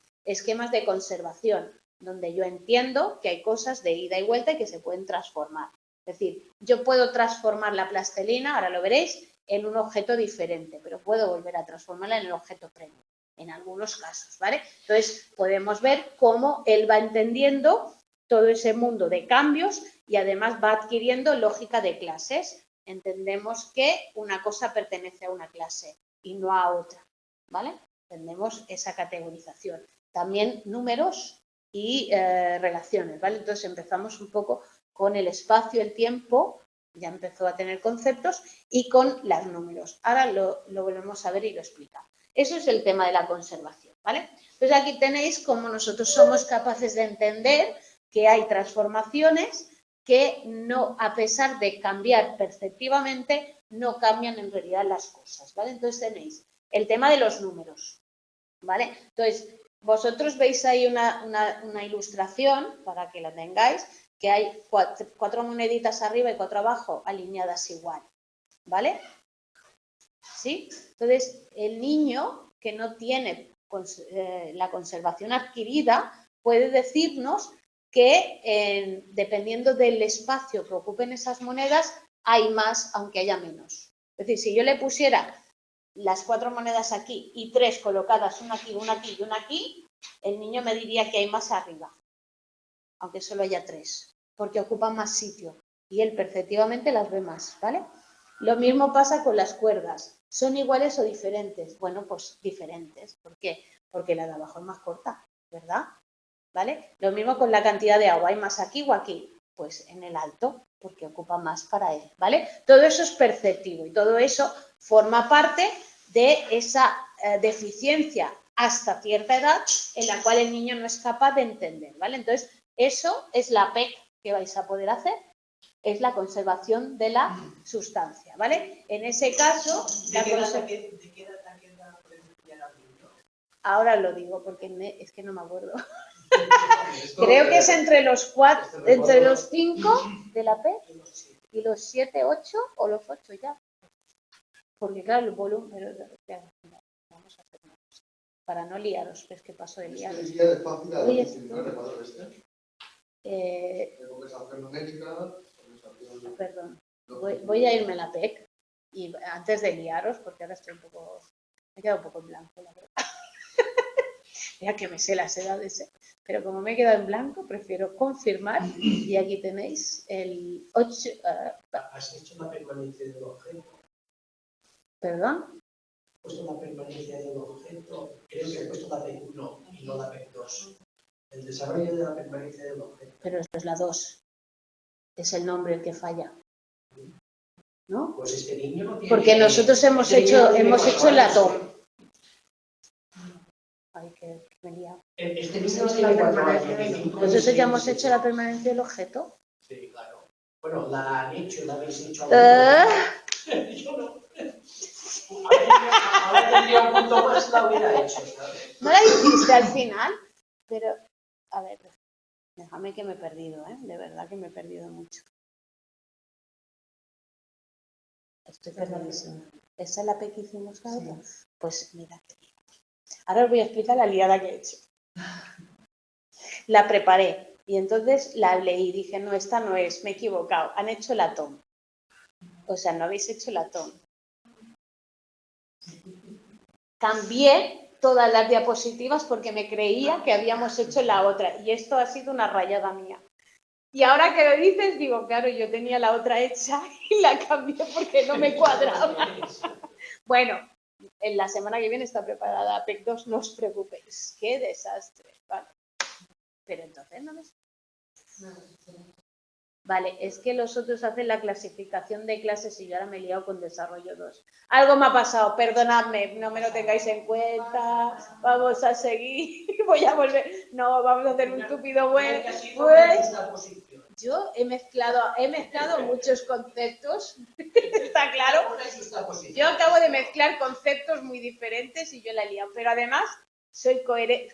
S1: de conservación, donde yo entiendo que hay cosas de ida y vuelta y que se pueden transformar. Es decir, yo puedo transformar la plastilina, ahora lo veréis, en un objeto diferente, pero puedo volver a transformarla en el objeto previo, en algunos casos, ¿vale? Entonces, podemos ver cómo él va entendiendo todo ese mundo de cambios y además va adquiriendo lógica de clases. Entendemos que una cosa pertenece a una clase y no a otra, ¿vale? Entendemos esa categorización. También números y relaciones, ¿vale? Entonces empezamos un poco con el espacio, el tiempo, ya empezó a tener conceptos, y con los números. Ahora lo volvemos a ver y lo explicamos. Eso es el tema de la conservación, ¿vale? Entonces aquí tenéis cómo nosotros somos capaces de entender que hay transformaciones que no, a pesar de cambiar perceptivamente, no cambian en realidad las cosas, ¿vale? Entonces tenéis el tema de los números, ¿vale? Entonces, vosotros veis ahí una ilustración, para que la tengáis, que hay cuatro moneditas arriba y 4 abajo alineadas igual, ¿vale? ¿Sí? Entonces, el niño que no tiene la conservación adquirida puede decirnos que dependiendo del espacio que ocupen esas monedas, hay más aunque haya menos. Es decir, si yo le pusiera las 4 monedas aquí y 3 colocadas, una aquí, una aquí y una aquí, el niño me diría que hay más arriba, aunque solo haya 3, porque ocupan más sitio y él perceptivamente las ve más, ¿vale? Lo mismo pasa con las cuerdas. ¿Son iguales o diferentes? Bueno, pues diferentes. ¿Por qué? Porque la de abajo es más corta, ¿verdad? ¿Vale? Lo mismo con la cantidad de agua. ¿Hay más aquí o aquí? Pues en el alto, porque ocupa más para él, ¿vale? Todo eso es perceptivo y todo eso forma parte de esa deficiencia hasta cierta edad en la cual el niño no es capaz de entender, ¿vale? Entonces, eso es la PEC que vais a poder hacer, es la conservación de la sustancia, ¿vale? En ese caso...
S2: ¿De qué edad podemos estudiar al niño?
S1: Ahora lo digo porque es que no me acuerdo. Creo que es entre los 5 de la PEC y los 7, 8 o los 8 ya. Porque claro, el volumen... Vamos a hacer una cosa. Para no liaros, es que paso de liaros.
S3: Este guía de fácil a
S1: Oye,
S3: 19, ¿cuál es este? De conversación numérica, conversación...
S1: Perdón, voy a irme a la PEC y antes de liaros, porque ahora estoy un poco... Me he quedado un poco en blanco, la verdad. Ya que me sé las edades, pero como me he quedado en blanco, prefiero confirmar y aquí tenéis el 8...
S2: ¿Has hecho la permanencia del objeto?
S1: ¿Perdón?
S2: ¿Has puesto la permanencia del objeto? Creo que he puesto la P1 y no la P2. El desarrollo de la permanencia del objeto.
S1: Pero esto es la 2. Es el nombre el que falla. ¿No?
S2: Pues este niño no tiene...
S1: Porque nosotros hemos hecho la TOM. Ay, que me he liado.
S2: Este niño no tiene 4 años.
S1: Nosotros ya hemos hecho la permanencia del objeto.
S2: Sí, claro. Bueno, la han hecho, la habéis hecho. Yo no. Ahora tendría un punto más, la hubiera hecho, ¿sabes?
S1: No la hiciste al final, pero, a ver, déjame que me he perdido, de verdad que me he perdido mucho. Estoy perdidísima. ¿Esa es la P que hicimos la otra? Pues mira, ahora os voy a explicar la liada que he hecho. La preparé y entonces la leí y dije, no, esta no es, me he equivocado, han hecho la TOM. O sea, no habéis hecho la TOM. Cambié todas las diapositivas porque me creía que habíamos hecho la otra y esto ha sido una rayada mía. Y ahora que lo dices, digo, claro, yo tenía la otra hecha y la cambié porque no me cuadraba. Bueno, en la semana que viene está preparada PEC 2, no os preocupéis. ¡Qué desastre! Vale. Pero entonces no me... Vale, es que los otros hacen la clasificación de clases y yo ahora me he liado con desarrollo 2. Algo me ha pasado, perdonadme, no me lo tengáis en cuenta, vamos a seguir, voy a volver, no, vamos a hacer un túpido buen. Yo he mezclado muchos conceptos, está claro. Yo acabo de mezclar conceptos muy diferentes y yo la he liado, pero además soy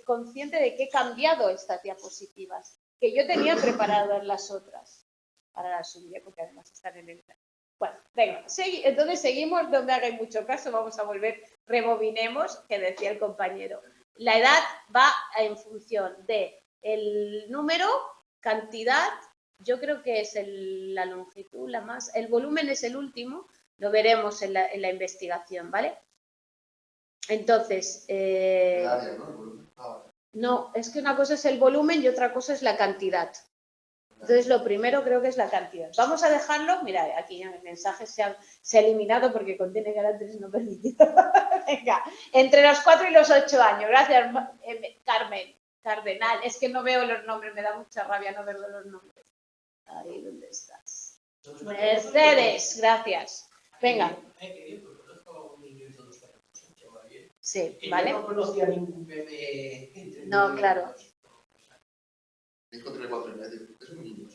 S1: consciente de que he cambiado estas diapositivas, que yo tenía preparadas las otras. Ahora la subiré porque además están en el plan. Bueno, venga, entonces seguimos, no me hagáis mucho caso, vamos a volver, rebobinemos, que decía el compañero. La edad va en función de el número, cantidad, yo creo que es la longitud, el volumen es el último, lo veremos en la investigación, ¿vale? Entonces,
S3: El área, ¿no? El volumen.
S1: no, es que una cosa es el volumen y otra cosa es la cantidad. Entonces, lo primero creo que es la cantidad. Vamos a dejarlo, mira, aquí el mensaje se ha eliminado porque contiene caracteres no permitidos. Venga, entre los 4 y los 8 años. Gracias, Carmen. Cardenal, es que no veo los nombres, me da mucha rabia no ver los nombres. Ahí, ¿dónde estás? Mercedes, gracias. Venga. Sí, ¿vale?
S2: Yo no conocía ningún bebé entre...
S1: No, claro.
S3: 5 3, 4 y medio. Es un niño.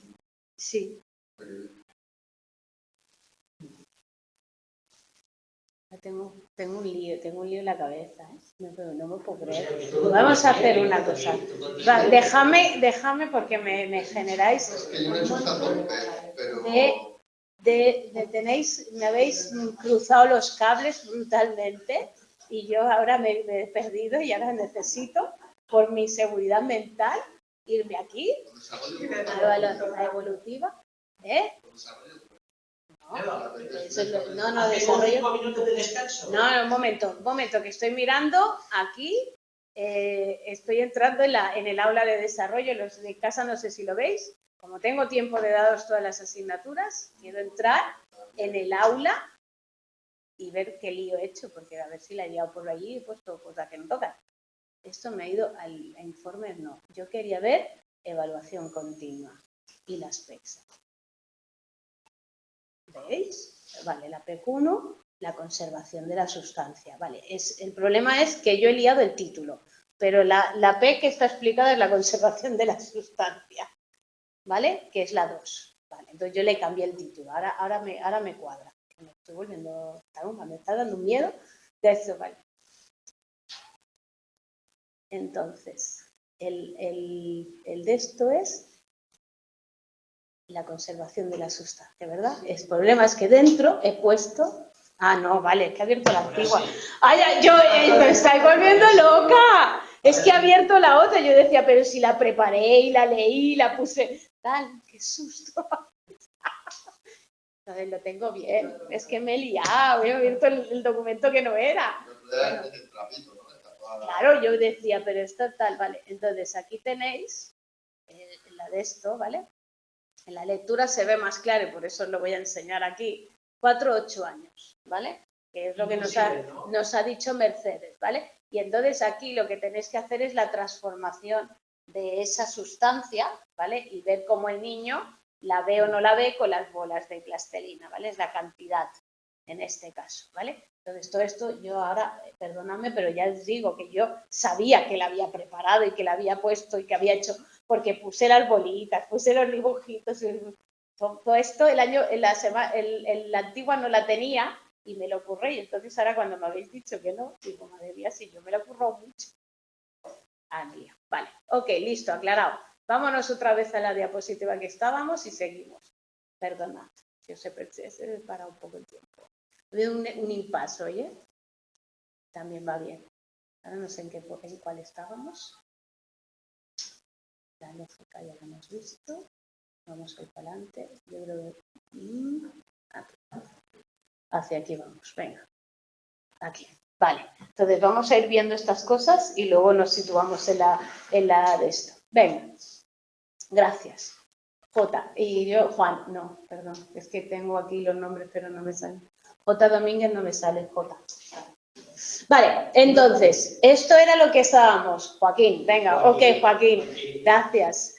S1: Sí. Tengo un lío en la cabeza, ¿eh? No me puedo creer. Vamos a hacer una cosa. Déjame porque me generáis.
S3: Es que yo me he hecho esta torpe, pero...
S1: Me habéis cruzado los cables brutalmente y yo ahora me he perdido y ahora necesito, por mi seguridad mental, irme aquí a la evolutiva. No, desarrollo.
S2: 5 minutos de descanso.
S1: No, un momento, que estoy mirando aquí. Estoy entrando en el aula de desarrollo. Los de casa no sé si lo veis. Como tengo tiempo de daros todas las asignaturas, quiero entrar en el aula y ver qué lío he hecho, porque a ver si la he liado por allí y he puesto cosas que no tocan. Esto me ha ido a informes, no. Yo quería ver evaluación continua y las PECs. ¿Veis? Vale, la PEC1, la conservación de la sustancia. Vale, el problema es que yo he liado el título, pero la PEC que está explicada es la conservación de la sustancia. ¿Vale? Que es la 2. Vale, entonces yo le cambié el título. Ahora me cuadra. Me estoy volviendo tarumba, me está dando miedo de esto, ¿vale? Entonces, el de esto es la conservación de la sustancia, ¿verdad? El problema es que dentro he puesto Ah, no, vale, es que he abierto la antigua. Ay, yo me estáis volviendo loca. Es que he abierto la otra. Yo decía, pero si la preparé y la leí, la puse. Tal, qué susto. Entonces lo tengo bien. Es que me he liado, he abierto el documento que no era. Bueno, claro, yo decía, pero esto tal, vale. Entonces aquí tenéis la de esto, ¿vale? En la lectura se ve más claro y por eso os lo voy a enseñar aquí. 4 o 8 años, ¿vale? Que es lo que nos ha dicho Mercedes, ¿vale? Y entonces aquí lo que tenéis que hacer es la transformación de esa sustancia, ¿vale? Y ver cómo el niño la ve o no la ve con las bolas de plastilina, ¿vale? Es la cantidad en este caso, ¿vale? Entonces todo esto yo ahora, perdóname, pero ya os digo que yo sabía que la había preparado y que la había puesto y que había hecho, porque puse las bolitas, puse los dibujitos, todo esto el año, en la antigua no la tenía y me lo ocurre y entonces ahora cuando me habéis dicho que no, digo, madre mía, si yo me lo ocurro mucho. Aquí, vale, ok, listo, aclarado. Vámonos otra vez a la diapositiva que estábamos y seguimos. Perdonad, que os he parado un poco el tiempo. Veo un impasse, ¿oye? También va bien. Ahora no sé en cuál estábamos. La lógica ya la hemos visto. Vamos a ir para adelante. Yo creo que hacia aquí vamos. Venga. Aquí. Vale. Entonces vamos a ir viendo estas cosas y luego nos situamos en la de esto. Venga. Gracias. J. Y yo, Juan. No, perdón. Es que tengo aquí los nombres, pero no me salen. J. Domínguez no me sale. J. Vale, entonces, esto era lo que estábamos. Joaquín, venga, ok, Joaquín, gracias.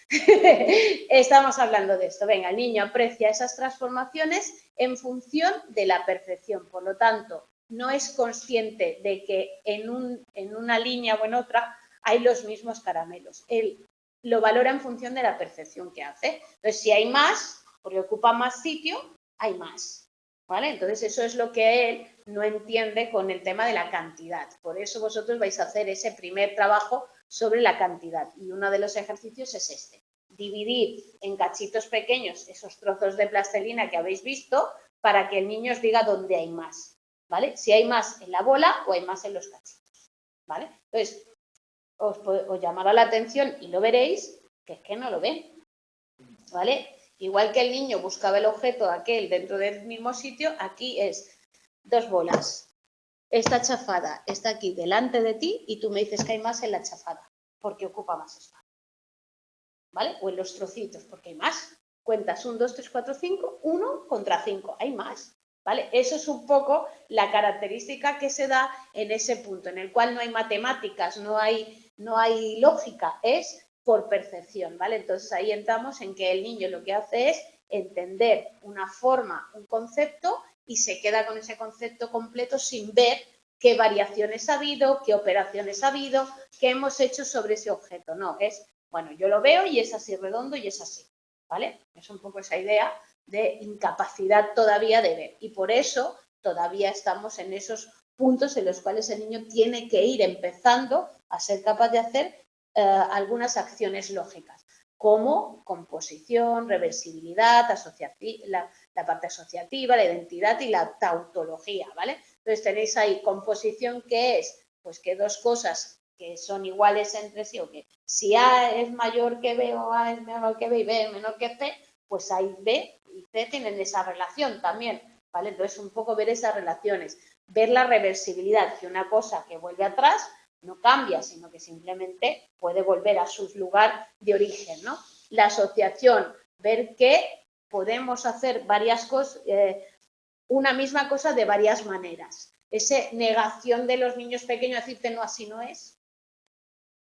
S1: Estamos hablando de esto. Venga, el niño aprecia esas transformaciones en función de la percepción. Por lo tanto, no es consciente de que en una línea o en otra hay los mismos caramelos. Él lo valora en función de la percepción que hace. Entonces, si hay más, porque ocupa más sitio, hay más. ¿Vale? Entonces, eso es lo que él no entiende con el tema de la cantidad. Por eso vosotros vais a hacer ese primer trabajo sobre la cantidad. Y uno de los ejercicios es este. Dividir en cachitos pequeños esos trozos de plastilina que habéis visto para que el niño os diga dónde hay más. ¿Vale? Si hay más en la bola o hay más en los cachitos. ¿Vale? Entonces, os llamará la atención y lo veréis, que es que no lo ven. ¿Vale? Igual que el niño buscaba el objeto aquel dentro del mismo sitio, aquí es 2 bolas. Esta chafada está aquí delante de ti y tú me dices que hay más en la chafada, porque ocupa más espacio. ¿Vale? O en los trocitos, porque hay más. Cuentas 1, 2, 3, 4, 5, 1 contra 5, hay más. ¿Vale? Eso es un poco la característica que se da en ese punto, en el cual no hay matemáticas, no hay lógica, es por percepción, ¿vale? Entonces ahí entramos en que el niño lo que hace es entender una forma, un concepto y se queda con ese concepto completo sin ver qué variaciones ha habido, qué operaciones ha habido, qué hemos hecho sobre ese objeto. No, es, bueno, yo lo veo y es así redondo y es así, ¿vale? Es un poco esa idea de incapacidad todavía de ver y por eso todavía estamos en esos puntos en los cuales el niño tiene que ir empezando a ser capaz de hacer algunas acciones lógicas, como composición, reversibilidad, la parte asociativa, la identidad y la tautología, ¿vale? Entonces tenéis ahí composición, que es, pues que dos cosas que son iguales entre sí, o que si A es mayor que B o A es menor que B y B es menor que C, pues ahí B y C tienen esa relación también, ¿vale? Entonces un poco ver esas relaciones, ver la reversibilidad, que una cosa que vuelve atrás no cambia, sino que simplemente puede volver a su lugar de origen, ¿no? La asociación, ver que podemos hacer varias cosas, una misma cosa de varias maneras. Esa negación de los niños pequeños a decirte no, así no es,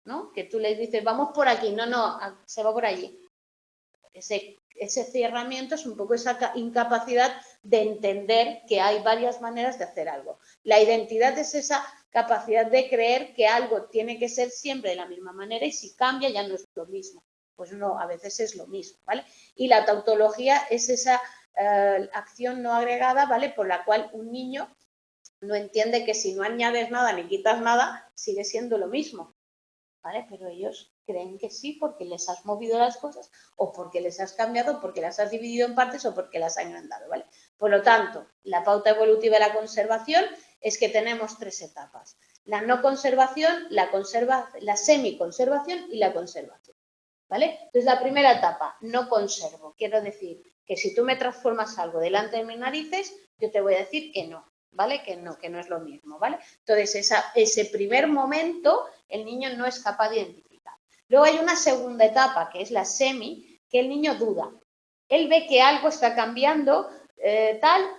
S1: ¿no? Que tú les dices, vamos por aquí, no, se va por allí. Ese cerramiento es un poco esa incapacidad de entender que hay varias maneras de hacer algo. La identidad es esa capacidad de creer que algo tiene que ser siempre de la misma manera y si cambia ya no es lo mismo. Pues no, a veces es lo mismo, ¿vale? Y la tautología es esa acción no agregada, ¿vale? Por la cual un niño no entiende que si no añades nada ni quitas nada, sigue siendo lo mismo, ¿vale? Pero ellos creen que sí porque les has movido las cosas o porque les has cambiado, porque las has dividido en partes o porque las has agrandado, ¿vale? Por lo tanto, la pauta evolutiva de la conservación es que tenemos 3 etapas. La no conservación, la semiconservación y la conservación. ¿Vale? Entonces, la primera etapa, no conservo. Quiero decir que si tú me transformas algo delante de mis narices, yo te voy a decir que no, ¿vale? Que no es lo mismo, ¿vale? Entonces, ese primer momento, el niño no es capaz de identificar. Luego hay una segunda etapa, que es la semi, que el niño duda. Él ve que algo está cambiando,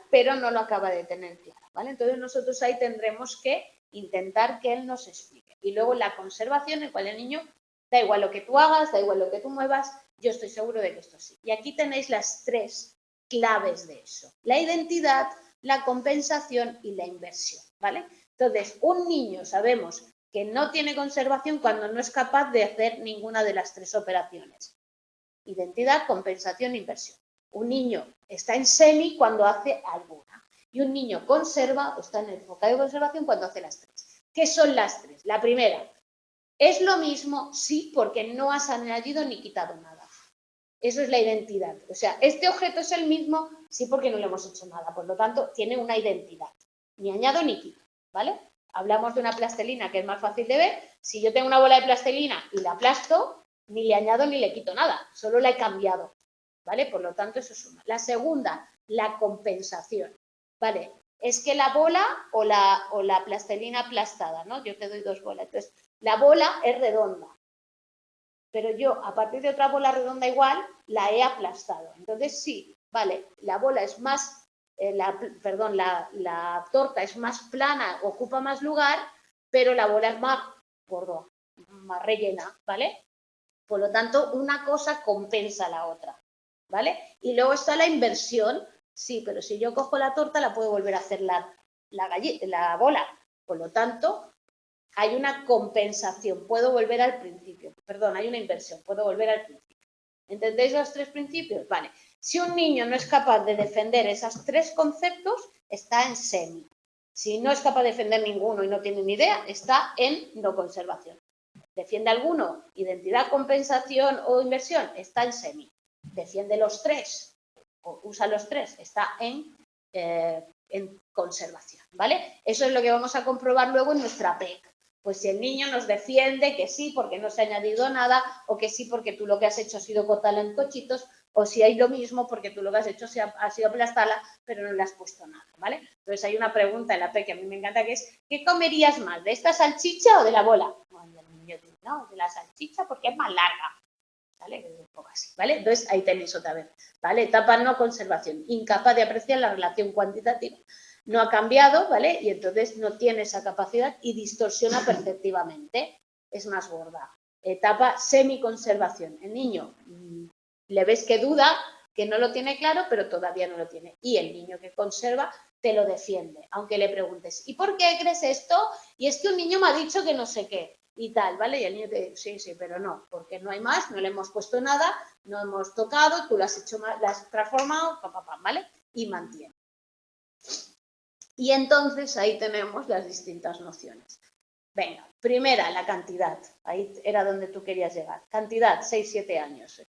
S1: pero no lo acaba de tener claro, ¿vale? Entonces, nosotros ahí tendremos que intentar que él nos explique. Y luego la conservación, en la cual el niño, da igual lo que tú hagas, da igual lo que tú muevas, yo estoy seguro de que esto sí. Y aquí tenéis las 3 claves de eso. La identidad, la compensación y la inversión, ¿vale? Entonces, un niño sabemos que no tiene conservación cuando no es capaz de hacer ninguna de las 3 operaciones. Identidad, compensación e inversión. Un niño está en semi cuando hace alguna. Y un niño conserva o está en el enfocado de conservación cuando hace las 3. ¿Qué son las 3? La primera, ¿es lo mismo? Sí, porque no has añadido ni quitado nada. Eso es la identidad. O sea, ¿este objeto es el mismo? Sí, porque no le hemos hecho nada. Por lo tanto, tiene una identidad. Ni añado ni quito, ¿vale? Hablamos de una plastilina que es más fácil de ver. Si yo tengo una bola de plastilina y la aplasto, ni le añado ni le quito nada. Solo la he cambiado, ¿vale? Por lo tanto, eso es una. La segunda, la compensación, ¿vale? Es que la bola o la plastilina aplastada, ¿no? Yo te doy 2 bolas. Entonces, la bola es redonda, pero yo a partir de otra bola redonda igual la he aplastado. Entonces sí, vale, la bola es más, la torta es más plana, ocupa más lugar, pero la bola es más gorda, más rellena, ¿vale? Por lo tanto, una cosa compensa a la otra, ¿vale? Y luego está la inversión. Sí, pero si yo cojo la torta la puedo volver a hacer la bola. Por lo tanto, hay una compensación, puedo volver al principio. Perdón, hay una inversión, puedo volver al principio. ¿Entendéis los 3 principios? Vale. Si un niño no es capaz de defender esos 3 conceptos, está en semi. Si no es capaz de defender ninguno y no tiene ni idea, está en no conservación. ¿Defiende alguno? Identidad, compensación o inversión, está en semi. Defiende los 3 o usa los 3, está en conservación, ¿vale? Eso es lo que vamos a comprobar luego en nuestra PEC. Pues si el niño nos defiende que sí porque no se ha añadido nada, o que sí porque tú lo que has hecho ha sido cortarla en cochitos, o si hay lo mismo porque tú lo que has hecho ha sido aplastarla, pero no le has puesto nada, ¿vale? Entonces hay una pregunta en la PEC que a mí me encanta, que es, ¿qué comerías más, de esta salchicha o de la bola? Bueno, el niño dice, no, de la salchicha porque es más larga, ¿vale? Un poco así, ¿vale? Entonces ahí tenéis otra vez, ¿vale? Etapa no conservación, incapaz de apreciar la relación cuantitativa. No ha cambiado, ¿vale? Y entonces no tiene esa capacidad y distorsiona perceptivamente, es más gorda. Etapa semiconservación. El niño le ves que duda, que no lo tiene claro, pero todavía no lo tiene. Y el niño que conserva te lo defiende, aunque le preguntes, ¿y por qué crees esto? Y es que un niño me ha dicho que no sé qué y tal, ¿vale? Y el niño te dice, sí, pero no, porque no hay más, no le hemos puesto nada, no hemos tocado, tú lo has hecho, lo has transformado, ¿vale? Y mantiene. Y entonces ahí tenemos las distintas nociones. Venga, primera, la cantidad. Ahí era donde tú querías llegar. Cantidad, 6-7 años.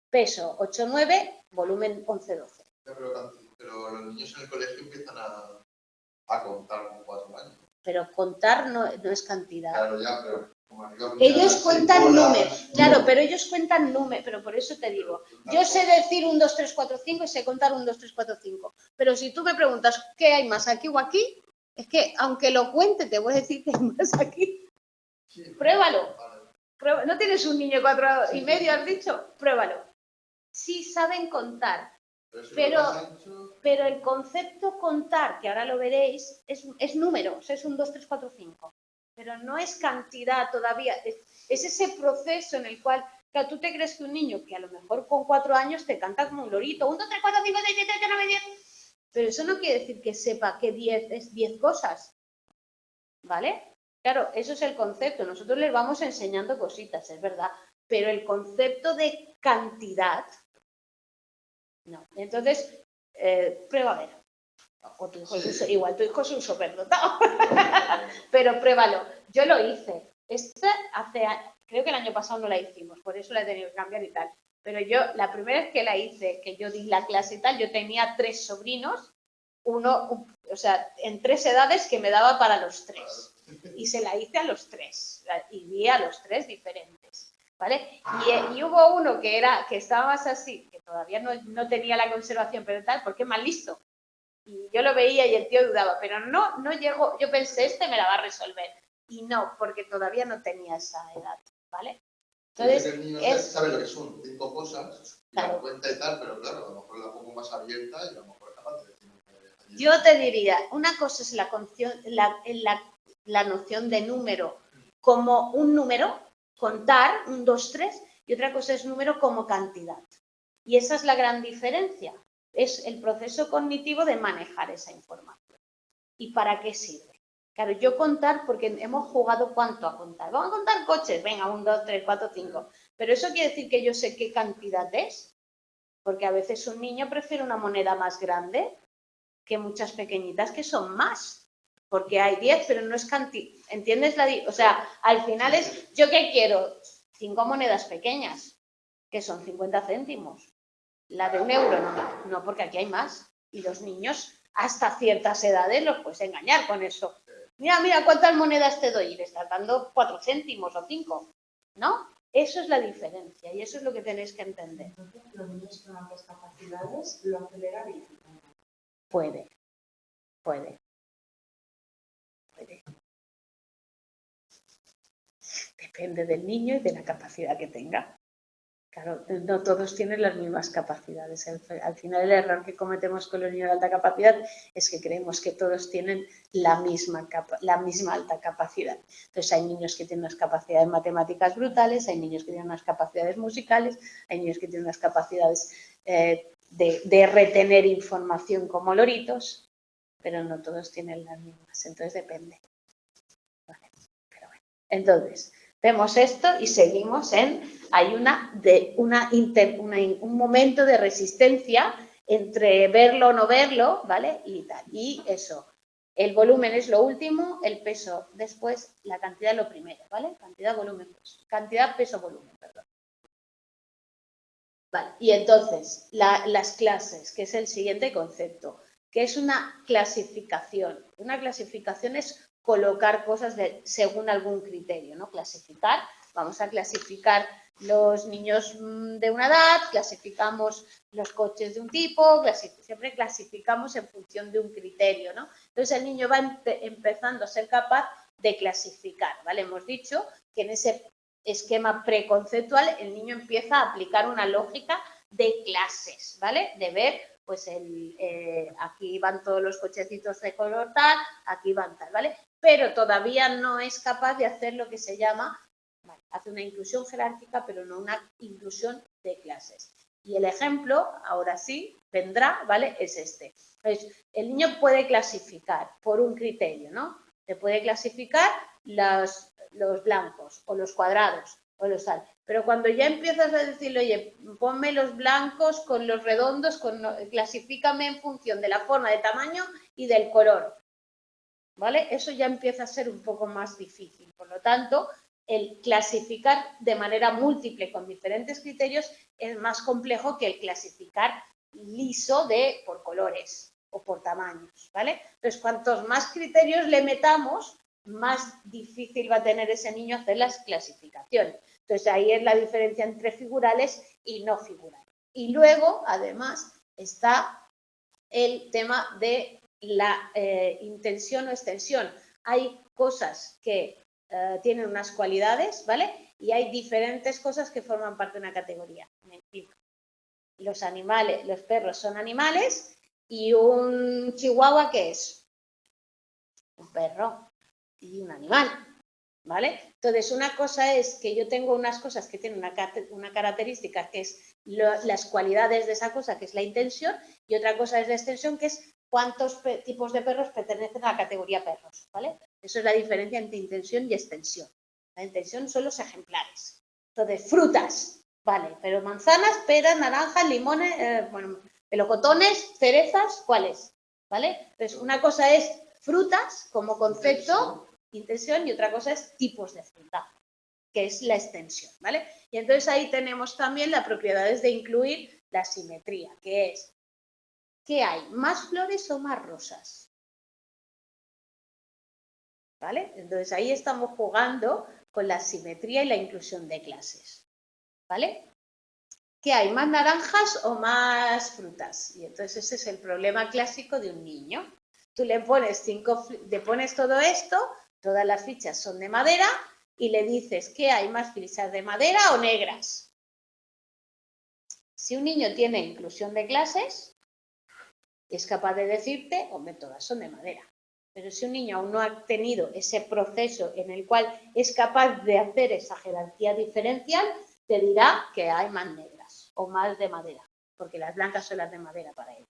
S1: Peso, 8-9, volumen 11-12.
S3: Pero los niños en el colegio empiezan a contar con 4 años.
S1: Pero contar no es cantidad.
S3: Claro, ya, pero
S1: ellos cuentan números, claro, pero ellos cuentan números, pero por eso te digo, yo sé decir 1, 2, 3, 4, 5 y sé contar 1, 2, 3, 4, 5, pero si tú me preguntas qué hay más aquí o aquí, es que aunque lo cuente te voy a decir que hay más aquí. Sí, pruébalo. Vale. ¿No tienes un niño de 4 y medio, has dicho? Pruébalo. Sí saben contar, pero el concepto contar, que ahora lo veréis, es números, es 1, 2, 3, 4, 5. Pero no es cantidad todavía, es ese proceso en el cual, claro, tú te crees que un niño que a lo mejor con 4 años te canta como un lorito, 1, 2, 3, 4, 5, 6, 7, 8, 9, 10, pero eso no quiere decir que sepa que 10 es 10 cosas, ¿vale? Claro, eso es el concepto, nosotros les vamos enseñando cositas, es verdad, pero el concepto de cantidad, no. Entonces, prueba a ver. O tu hijo igual tu hijo es un superdotado. Pero pruébalo. Yo lo hice. Creo que el año pasado no la hicimos, por eso la he tenido que cambiar y tal. Pero yo, la primera vez que la hice, que yo di la clase y tal, yo tenía 3 sobrinos, o sea, en 3 edades que me daba para los 3. Y se la hice a los 3, y vi a los 3 diferentes, ¿vale? Y hubo uno que estaba más así, que todavía no tenía la conservación, pero tal, porque es más listo. Y yo lo veía y el tío dudaba, pero no llegó, yo pensé, este me la va a resolver. Y no, porque todavía no tenía esa edad, ¿vale? Entonces,
S3: el niño sabe lo que son 5 cosas, claro, la cuenta y tal, pero claro, a lo mejor la pongo más abierta y a lo mejor es capaz de decir.
S1: Yo te diría, una cosa es la noción de número como un número, contar, 1, 2, 3, y otra cosa es número como cantidad. Y esa es la gran diferencia. Es el proceso cognitivo de manejar esa información. ¿Y para qué sirve? Claro, yo contar, porque hemos jugado ¿cuánto a contar? Vamos a contar coches, venga, 1, 2, 3, 4, 5. Pero eso quiere decir que yo sé qué cantidad es, porque a veces un niño prefiere una moneda más grande que muchas pequeñitas que son más, porque hay 10, pero no es cantidad, ¿entiendes? O sea, al final es, ¿yo qué quiero? 5 monedas pequeñas, que son 50 céntimos. La de 1 euro no, porque aquí hay más. Y los niños, hasta ciertas edades, los puedes engañar con eso. Mira, ¿cuántas monedas te doy? Y le estás dando 4 céntimos o 5, ¿no? Eso es la diferencia y eso es lo que tenéis que entender.
S4: Entonces, los niños con altas capacidades lo acelera bien.
S1: Puede. Depende del niño y de la capacidad que tenga. Claro, no todos tienen las mismas capacidades. Al final el error que cometemos con los niños de alta capacidad es que creemos que todos tienen la misma alta capacidad. Entonces hay niños que tienen unas capacidades matemáticas brutales, hay niños que tienen unas capacidades musicales, hay niños que tienen unas capacidades de retener información como loritos, pero no todos tienen las mismas. Entonces depende. Vale, pero bueno. Entonces, vemos esto y seguimos hay un momento de resistencia entre verlo o no verlo, ¿vale? Y tal. Y eso, el volumen es lo último, el peso después, la cantidad lo primero, ¿vale? Cantidad, volumen, peso. Cantidad, peso, volumen, perdón. Vale, y entonces, las clases, que es el siguiente concepto, que es una clasificación. Una clasificación es colocar cosas según algún criterio, ¿no? Clasificar, vamos a clasificar los niños de una edad, clasificamos los coches de un tipo, siempre clasificamos en función de un criterio, ¿no? Entonces el niño va empezando a ser capaz de clasificar, ¿vale? Hemos dicho que en ese esquema preconceptual el niño empieza a aplicar una lógica de clases, ¿vale? De ver, pues aquí van todos los cochecitos de color tal, aquí van tal, ¿vale? Pero todavía no es capaz de hacer lo que se llama, ¿vale? Hace una inclusión jerárquica, pero no una inclusión de clases. Y el ejemplo, ahora sí, vendrá, ¿vale? Es este. Entonces, el niño puede clasificar por un criterio, ¿no? Se puede clasificar los blancos o los cuadrados o los tal. Pero cuando ya empiezas a decirle, oye, ponme los blancos con los redondos, clasifícame en función de la forma, de tamaño y del color, ¿vale? Eso ya empieza a ser un poco más difícil. Por lo tanto, el clasificar de manera múltiple con diferentes criterios es más complejo que el clasificar liso por colores o por tamaños, ¿vale? Entonces, cuantos más criterios le metamos, más difícil va a tener ese niño hacer las clasificaciones. Entonces, ahí es la diferencia entre figurales y no figurales. Y luego, además, está el tema de la intención o extensión. Hay cosas que tienen unas cualidades, ¿vale? Y hay diferentes cosas que forman parte de una categoría. Me explico. Los animales, los perros son animales y un chihuahua, ¿qué es? Un perro y un animal, ¿vale? Entonces, una cosa es que yo tengo unas cosas que tienen una característica que es las cualidades de esa cosa, que es la intención, y otra cosa es la extensión, que es cuántos tipos de perros pertenecen a la categoría perros, ¿vale? Eso es la diferencia entre intención y extensión. La intención son los ejemplares. Entonces, frutas, ¿vale? Pero manzanas, peras, naranjas, limones, melocotones, cerezas, ¿cuáles? ¿Vale? Entonces, una cosa es frutas como concepto, intención, y otra cosa es tipos de fruta, que es la extensión, ¿vale? Y entonces ahí tenemos también las propiedades de incluir la simetría, que es, ¿qué hay? ¿Más flores o más rosas? ¿Vale? Entonces ahí estamos jugando con la simetría y la inclusión de clases, ¿vale? ¿Qué hay? ¿Más naranjas o más frutas? Y entonces ese es el problema clásico de un niño. Tú le pones todo esto, todas las fichas son de madera, y le dices, ¿qué hay? ¿Más fichas de madera o negras? Si un niño tiene inclusión de clases, es capaz de decirte, hombre, todas son de madera. Pero si un niño aún no ha tenido ese proceso en el cual es capaz de hacer esa jerarquía diferencial, te dirá que hay más negras o más de madera, porque las blancas son las de madera para él,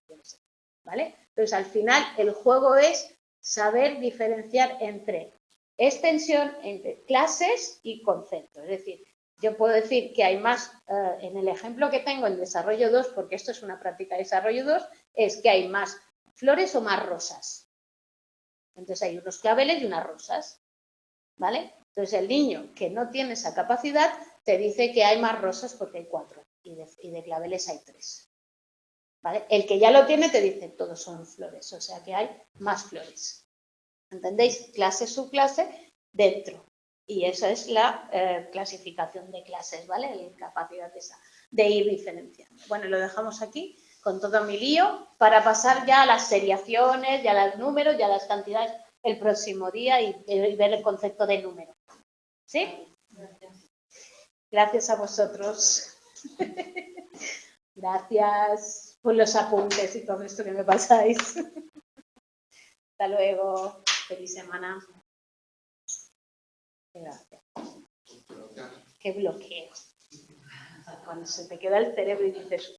S1: ¿vale? Entonces, al final, el juego es saber diferenciar entre extensión, entre clases y conceptos. Es decir, yo puedo decir que hay más, en el ejemplo que tengo en desarrollo 2, porque esto es una práctica de desarrollo 2, es que hay más flores o más rosas. Entonces hay unos claveles y unas rosas, ¿vale? Entonces el niño que no tiene esa capacidad te dice que hay más rosas porque hay 4 y de claveles hay 3, ¿vale? El que ya lo tiene te dice todos son flores, o sea que hay más flores. ¿Entendéis? Clase, subclase, dentro. Y esa es la clasificación de clases, ¿vale? La capacidad de ir diferenciando. Bueno, lo dejamos aquí con todo mi lío para pasar ya a las seriaciones, ya a los números, ya a las cantidades el próximo día y ver el concepto de número. ¿Sí? Gracias a vosotros. Gracias por los apuntes y todo esto que me pasáis. Hasta luego. Feliz semana. Gracias. Qué bloqueo. Cuando se te queda el cerebro y dices,